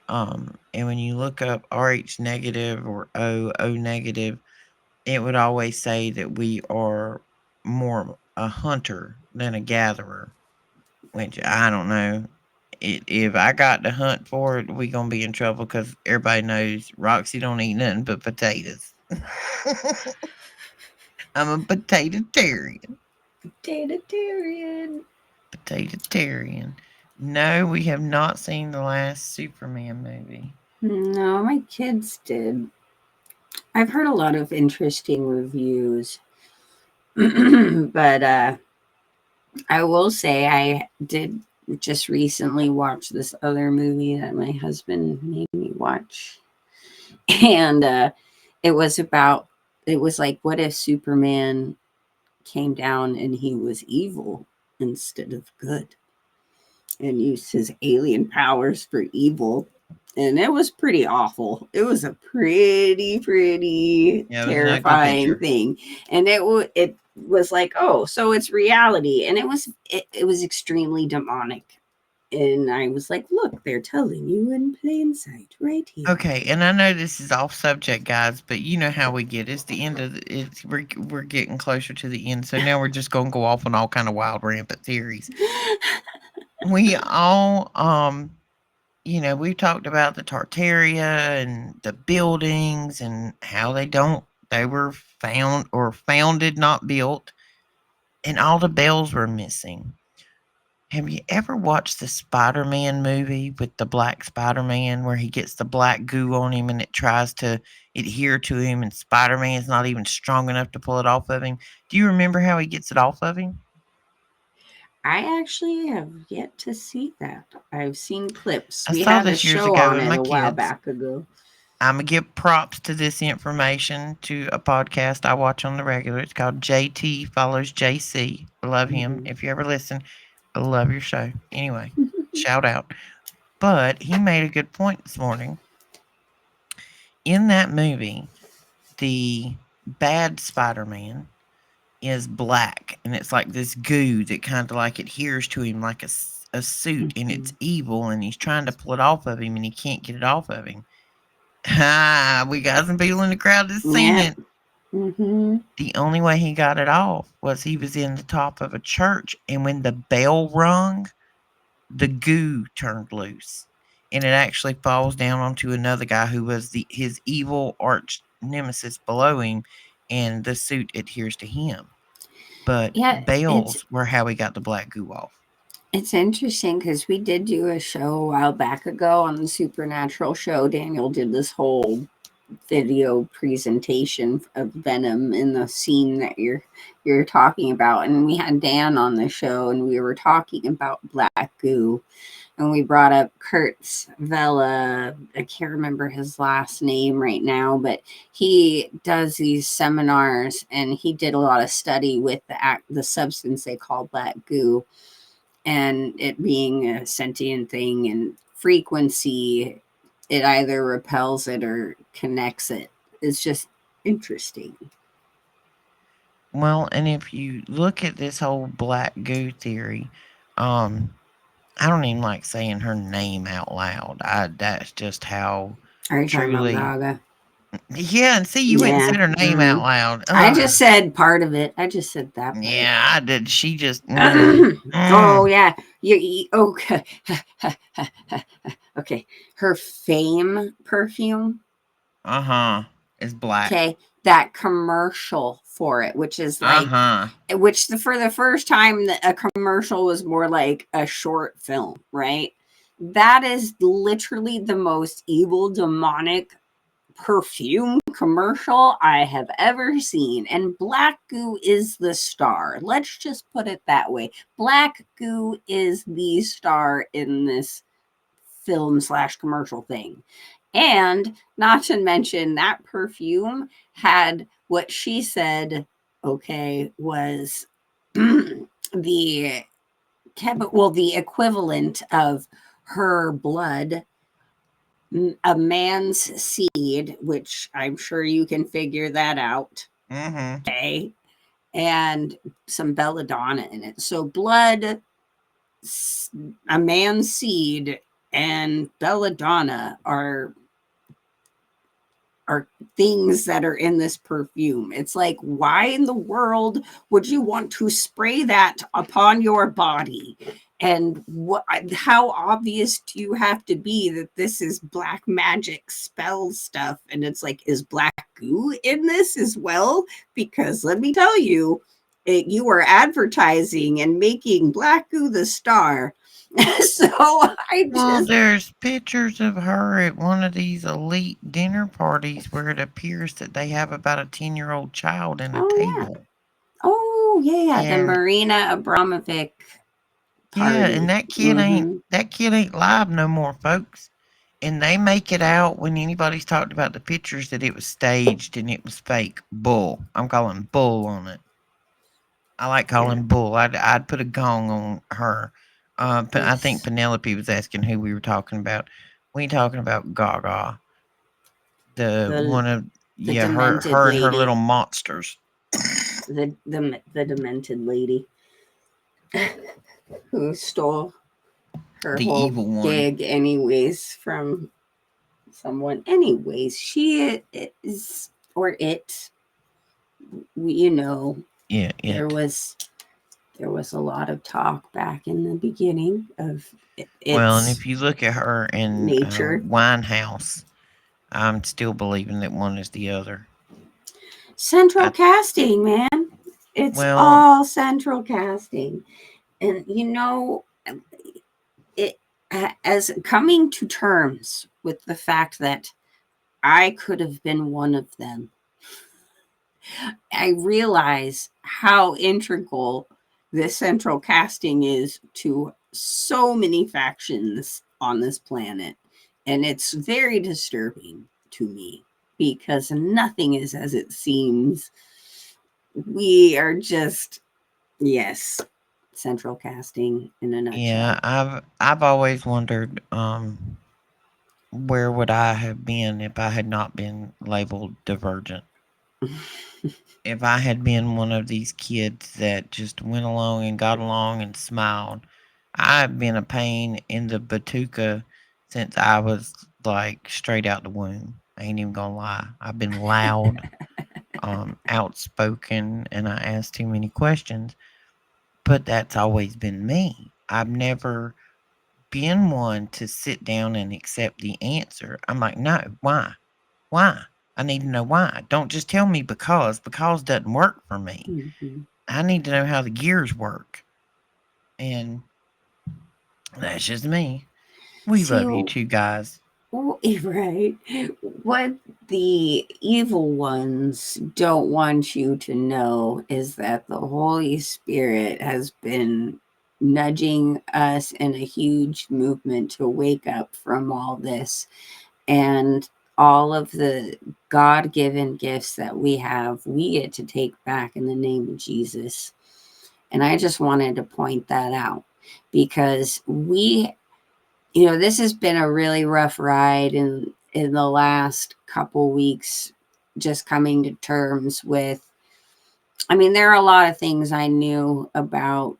S1: And when you look up Rh negative or O negative, it would always say that we are more a hunter than a gatherer, which I don't know. If I got to hunt for it, we gonna be in trouble because everybody knows Roxy don't eat nothing but potatoes. I'm a potato-tarian.
S2: Datatorian.
S1: Potato-tarian. No, we have not seen the last Superman movie.
S2: No, my kids did. I've heard a lot of interesting reviews, but I will say I did just recently watch this other movie that my husband made me watch, and it was like, what if Superman came down and he was evil instead of good, and used his alien powers for evil. And it was pretty awful. It was a pretty
S1: Yeah, it was an ugly
S2: terrifying
S1: picture.
S2: thing. And it was like, oh, so it's reality. And it was extremely demonic. And I was like, look, they're telling you in plain sight right here.
S1: Okay, and I know this is off subject, guys, but you know how we get. It's the end of we're getting closer to the end, so now we're just gonna go off on all kind of wild rampant theories. We all we've talked about the Tartaria and the buildings and how they were found or founded, not built, and all the bells were missing. Have you ever watched the Spider-Man movie with the black Spider-Man where he gets the black goo on him and it tries to adhere to him and Spider-Man's not even strong enough to pull it off of him? Do you remember how he gets it off of him?
S2: I actually have yet to see that. I've seen clips.
S1: I
S2: We
S1: saw
S2: had a
S1: this years
S2: show
S1: ago
S2: on
S1: with
S2: it
S1: my
S2: a while
S1: kids.
S2: back ago.
S1: I'm gonna give props to this information to a podcast I watch on the regular. It's called JT Follows JC. I love him.
S2: Hmm.
S1: If you ever listen, I love your show. Anyway, shout out. But he made a good point this morning. In that movie, the bad Spider-Man is black, and it's like this goo that kind of like adheres to him like a suit, and
S2: Hmm.
S1: it's evil, and he's trying to pull it off of him, and he can't get it off of him. Ha! We got some people in the crowd that's seen
S2: Yeah.
S1: it.
S2: Hmm.
S1: The only way he got it off was he was in the top of a church, and when the bell rung, the goo turned loose, and it actually falls down onto another guy who was his evil arch nemesis below him, and the suit adheres to him. But
S2: Yeah,
S1: bells were how he got the black goo off.
S2: it's interesting because we did do a show a while back ago on the Supernatural show. Daniel did this whole video presentation of Venom in the scene that you're talking about, and we had Dan on the show, and we were talking about black goo, and we brought up Kurtz Vela. I can't remember his last name right now, but he does these seminars, and he did a lot of study with the substance they call black goo, and it being a sentient thing and frequency, it either repels it or connects it. It's just interesting.
S1: Well, and if you look at this whole black goo theory, um, I don't even like saying her name out loud. That's just how
S2: Are you talking about
S1: truly.
S2: Gaga?
S1: Yeah, and see, you went and
S2: Yeah.
S1: said her name
S2: Mm.
S1: out loud.
S2: I
S1: Ugh.
S2: just said part of it. I just said that part.
S1: Yeah, I did. She just.
S2: Oh yeah, you okay. Okay, her Fame perfume.
S1: Uh huh. It's black.
S2: Okay, that commercial for it, which is
S1: Uh
S2: like,
S1: huh.
S2: for the first time that a commercial was more like a short film, right? That is literally the most evil, demonic perfume commercial I have ever seen. And black goo is the star. Let's just put it that way. Black goo is the star in this film slash commercial thing. And not to mention that perfume had what she said, okay, was the the equivalent of her blood, a man's seed, which I'm sure you can figure that out.
S1: Mm-hmm.
S2: Okay. And some belladonna in it. So blood, a man's seed, and belladonna are things that are in this perfume. It's like, why in the world would you want to spray that upon your body? And what, how obvious do you have to be that this is black magic spell stuff? And it's like, is black goo in this as well? Because let me tell you, you are advertising and making black goo the star. So I
S1: Well,
S2: just,
S1: there's pictures of her at one of these elite dinner parties where it appears that they have about a 10-year-old child in a
S2: oh yeah.
S1: table.
S2: Oh yeah, the
S1: And
S2: Marina Abramovic
S1: yeah, and
S2: party. Mm-hmm.
S1: that kid ain't live no more, folks. And they make it out when anybody's talked about the pictures that it was staged and it was fake. Bull. I'm calling bull on it. I like
S2: Yeah.
S1: calling bull. I'd put a gong on her. I think
S2: Yes.
S1: Penelope was asking who we were talking about. We talking about Gaga, the
S2: The
S1: one of
S2: the
S1: yeah,
S2: demented
S1: her and her little
S2: lady.
S1: monsters.
S2: The demented lady who stole her
S1: The
S2: whole
S1: evil one.
S2: gig anyways from someone. Anyways, she is, or it, you know,
S1: Yeah,
S2: there
S1: it.
S2: was there was a lot of talk back in the beginning of
S1: Well, and
S2: its
S1: if you look at her in
S2: nature.
S1: Winehouse, I'm still believing that one is the other.
S2: Central
S1: I
S2: casting, man. It's
S1: well,
S2: all central casting. And it, as coming to terms with the fact that I could have been one of them, I realize how integral this central casting is to so many factions on this planet. And it's very disturbing to me because nothing is as it seems. We are just, yes, central casting in a
S1: yeah,
S2: nutshell.
S1: I've always wondered where would I have been if I had not been labeled divergent? If I had been one of these kids that just went along and got along and smiled, I've been a pain in the batuka since I was like straight out the womb. I ain't even gonna lie. I've been loud, outspoken, and I ask too many questions, but that's always been me. I've never been one to sit down and accept the answer. I'm like, no, why? Why? I need to know why. Don't just tell me because doesn't work for me.
S2: Mhm.
S1: I need to know how the gears work. And that's just me. We
S2: See,
S1: love you too, guys.
S2: right? What the evil ones don't want you to know is that the Holy Spirit has been nudging us in a huge movement to wake up from all this, and all of the God given gifts that we have, we get to take back in the name of Jesus. And I just wanted to point that out because this has been a really rough ride in the last couple weeks, just coming to terms with, I mean, there are a lot of things I knew about,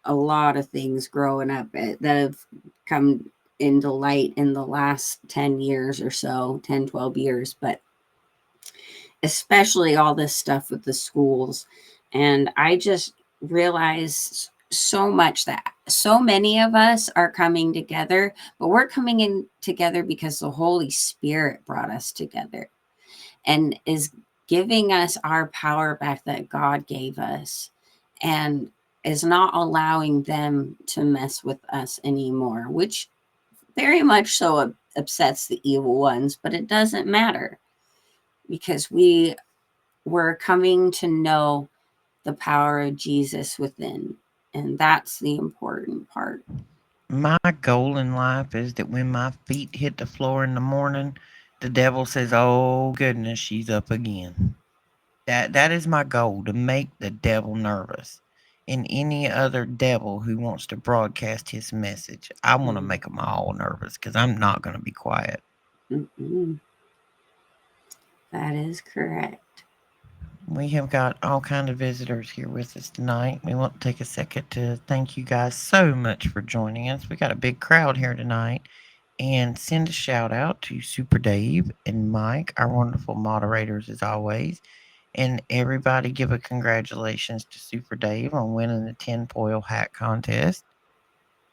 S2: a lot of things growing up that have come into light in the last 10 years or so, 10, 12 years, but especially all this stuff with the schools. And I just realized so much that so many of us are coming together, but we're coming in together because the Holy Spirit brought us together and is giving us our power back that God gave us, and is not allowing them to mess with us anymore, which very much so upsets the evil ones, but it doesn't matter because we were coming to know the power of Jesus within. And that's the important part.
S1: My goal in life is that when my feet hit the floor in the morning, the devil says, "Oh goodness, she's up again." That is my goal, to make the devil nervous. And any other devil who wants to broadcast his message, I want to
S2: Mm,
S1: make them all nervous because I'm not going to be quiet.
S2: mm-mm. That is correct.
S1: We have got all kind of visitors here with us tonight. We want to take a second to thank you guys so much for joining us. We got a big crowd here tonight, and send a shout out to Super Dave and Mike, our wonderful moderators as always. And everybody give a congratulations to Super Dave on winning the tinfoil hat contest.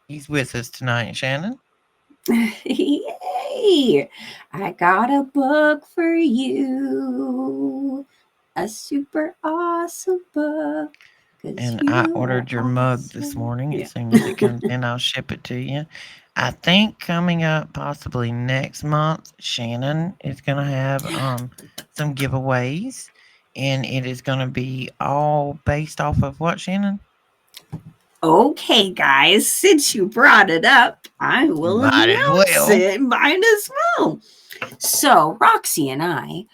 S1: He's with us tonight, Shannon.
S2: Yay! I got a book for you. A super awesome book. Because
S1: And I
S2: you are
S1: ordered your mug this
S2: awesome.
S1: morning.
S2: Yeah.
S1: As soon as it comes in, I'll ship it to you. I think coming up possibly next month, Shannon is going to have some giveaways. And it is going to be all based off of what, Shannon?
S2: Okay, guys, since you brought it up, I will
S1: Might as
S2: announce
S1: well.
S2: it. Might as well. So, Roxy and I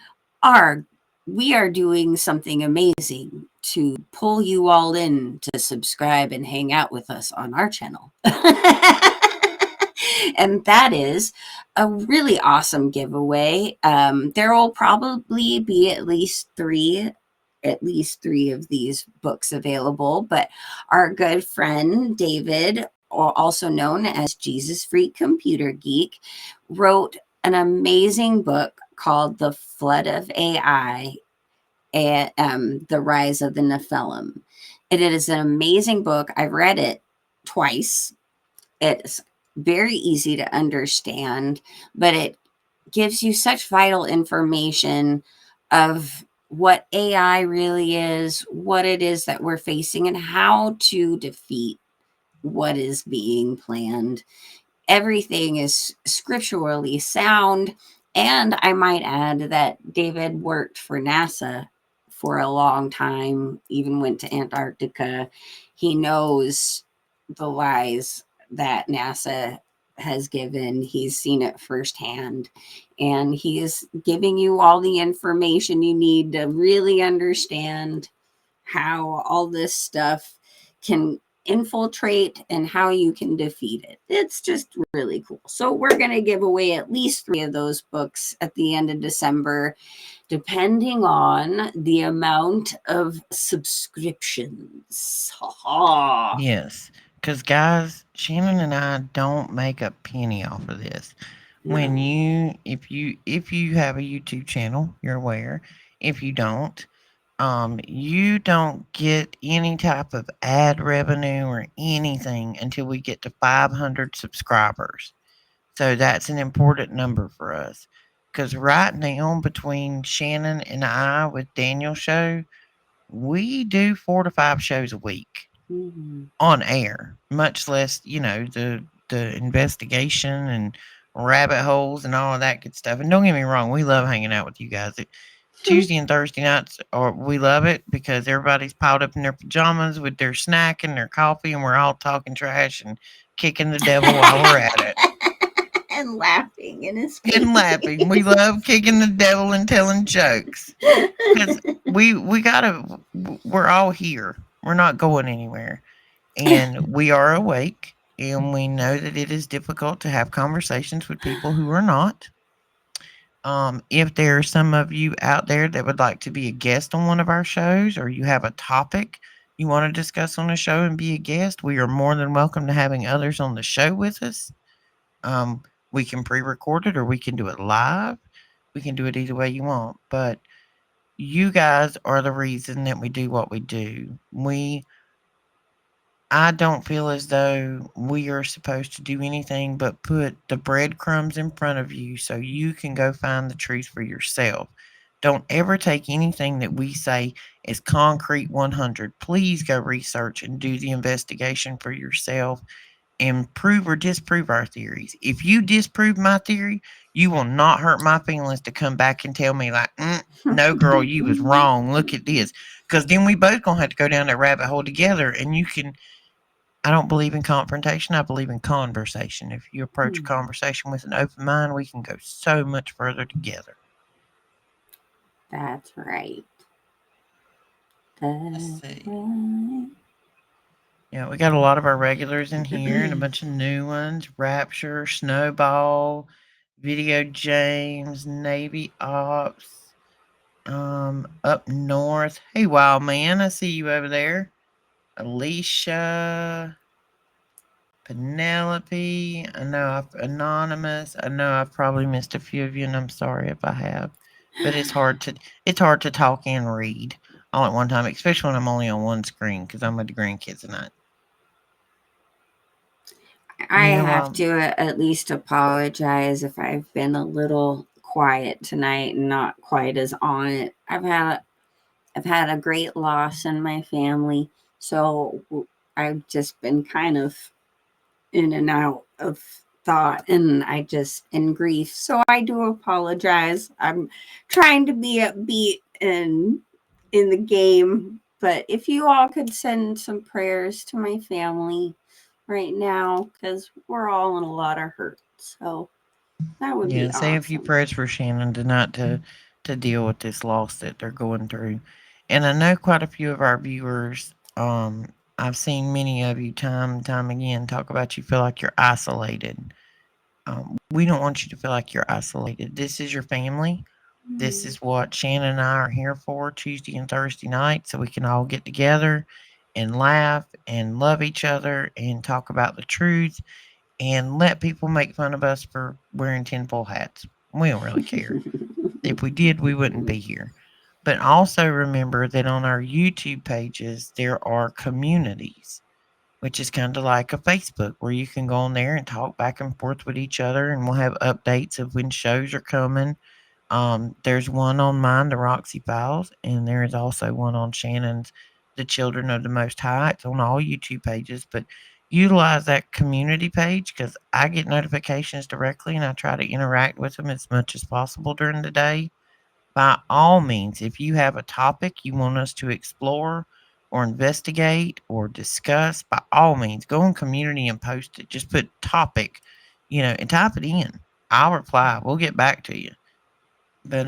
S2: are we are doing something amazing to pull you all in to subscribe and hang out with us on our channel. And that is a really awesome giveaway. There will probably be at least three of these books available, but our good friend David, also known as Jesus Freak Computer Geek, wrote an amazing book called The Flood of AI and The Rise of the Nephilim. It is an amazing book. I've read it twice. It's very easy to understand, but it gives you such vital information of what AI really is, what it is that we're facing, and how to defeat what is being planned. Everything is scripturally sound. And I might add that David worked for NASA for a long time, even went to Antarctica. He knows the lies that NASA has given, he's seen it firsthand. And he is giving you all the information you need to really understand how all this stuff can infiltrate and how you can defeat it. It's just really cool. So we're going to give away at least 3 of those books at the end of December, depending on the amount of subscriptions. Ha ha.
S1: Yes, because guys, Shannon and I don't make a penny off of this. When
S2: No.
S1: if you have a YouTube channel, you're aware. If you don't, you don't get any type of ad revenue or anything until we get to 500 subscribers. So that's an important number for us. Because right now, between Shannon and I with Daniel's show, we do 4 to 5 shows a week
S2: Mhm.
S1: on air, much less, the investigation and rabbit holes and all of that good stuff. And don't get me wrong, we love hanging out with you guys. Tuesday and Thursday nights, or we love it because everybody's piled up in their pajamas with their snack and their coffee, and we're all talking trash and kicking the devil while we're at it
S2: And laughing in his
S1: and
S2: face.
S1: laughing. We love kicking the devil and telling jokes because we're all here. We're not going anywhere, and we are awake, and we know that it is difficult to have conversations with people who are not. If there are some of you out there that would like to be a guest on one of our shows, or you have a topic you want to discuss on the show and be a guest, we are more than welcome to having others on the show with us. We can pre-record it, or we can do it live. We can do it either way you want, but you guys are the reason that we do what we do. I don't feel as though we are supposed to do anything but put the breadcrumbs in front of you so you can go find the truth for yourself. Don't ever take anything that we say as concrete 100. Please go research and do the investigation for yourself. and prove or disprove our theories. If you disprove my theory, you will not hurt my feelings to come back and tell me like, no, girl, you was wrong. Look at this, because then we both gonna have to go down that rabbit hole together. And you can. I don't believe in confrontation. I believe in conversation. If you approach a conversation with an open mind, we can go so much further together.
S2: That's right.
S1: Let's
S2: That's
S1: see.
S2: right.
S1: Yeah, we got a lot of our regulars in here and a bunch of new ones. Rapture, Snowball, Video James, Navy Ops, up north. Hey, Wild Man, I see you over there. Alicia, Penelope. I know I've anonymous. I know I've probably missed a few of you, and I'm sorry if I have. But it's hard to talk and read all at one time, especially when I'm only on one screen because I'm with the grandkids tonight.
S2: I
S1: You know,
S2: have to at least apologize if I've been a little quiet tonight and not quite as on it. I've had a great loss in my family, so I've just been kind of in and out of thought, and I just in grief. So I do apologize. I'm trying to be upbeat in the game, but if you all could send some prayers to my family right now, because we're all in a lot of hurt. So that would
S1: yeah,
S2: be
S1: say a few
S2: awesome.
S1: prayers for Shannon tonight to deal with this loss that they're going through. And I know quite a few of our viewers. I've seen many of you time and time again talk about you feel like you're isolated. We don't want you to feel like you're isolated. This is your family. This is what Shannon and I are here for Tuesday and Thursday night, so we can all get together and laugh and love each other and talk about the truth and let people make fun of us for wearing tinfoil hats. We don't really care. If we did, we wouldn't be here. But also remember that on our YouTube pages, there are communities, which is kind of like a Facebook where you can go on there and talk back and forth with each other, and we'll have updates of when shows are coming. There's one on mine, the Roxy Files, and there is also one on Shannon's, the Children of the Most High. It's on all YouTube pages, but utilize that community page because I get notifications directly and I try to interact with them as much as possible during the day. By all means, if you have a topic you want us to explore or investigate or discuss, by all means, go in community and post it. Just put topic, and type it in. I'll reply. We'll get back to you. But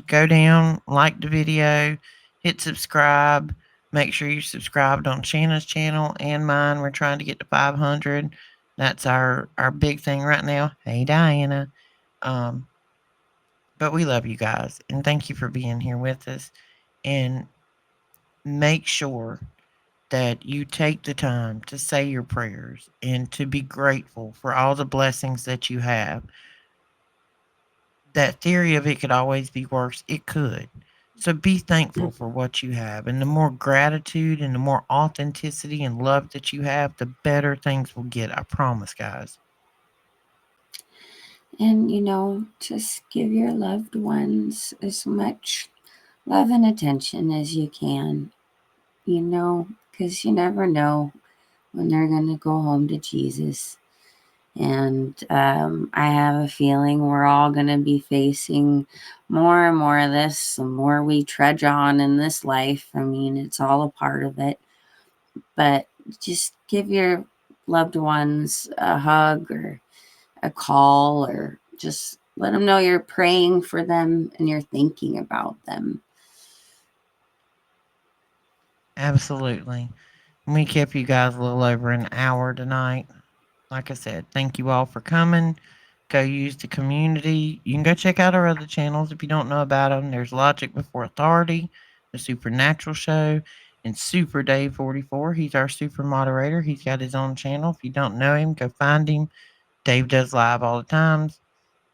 S1: go down, like the video, hit subscribe. Make sure you're subscribed on Shannon's channel and mine. We're trying to get to 500. That's our big thing right now. Hey Diana. Um, but we love you guys and thank you for being here with us. And make sure that you take the time to say your prayers and to be grateful for all the blessings that you have. That theory of it could always be worse, it could. So be thankful for what you have. And the more gratitude and the more authenticity and love that you have, the better things will get. I promise, guys.
S2: And just give your loved ones as much love and attention as you can, because you never know when they're going to go home to Jesus. And I have a feeling we're all going to be facing more and more of this the more we trudge on in this life. I mean, it's all a part of it. But just give your loved ones a hug or a call, or just let them know you're praying for them and you're thinking about them.
S1: Absolutely. We kept you guys a little over an hour tonight. Like I said, thank you all for coming. Go use the community. You can go check out our other channels if you don't know about them. There's Logic Before Authority, the Supernatural Show, and Super Dave 44. He's our super moderator. He's got his own channel. If you don't know him, go find him. Dave does live all the times.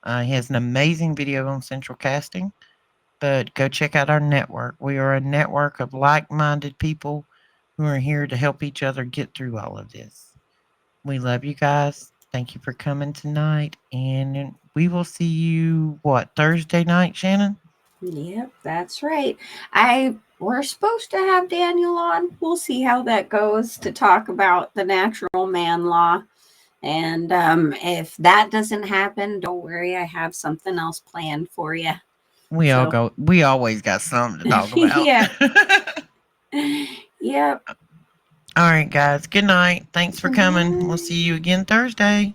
S1: He has an amazing video on central casting. But go check out our network. We are a network of like minded people who are here to help each other get through all of this. We love you guys. Thank you for coming tonight. And we will see you, what, Thursday night, Shannon?
S2: Yep, that's right. I We're supposed to have Daniel on. We'll see how that goes to talk about the natural man law. And if that doesn't happen, don't worry. I have something else planned for you. So,
S1: We always got something to talk about.
S2: yep, yep.
S1: All right, guys. Good night. Thanks for
S2: Good
S1: coming. We'll see
S2: night.
S1: you again Thursday.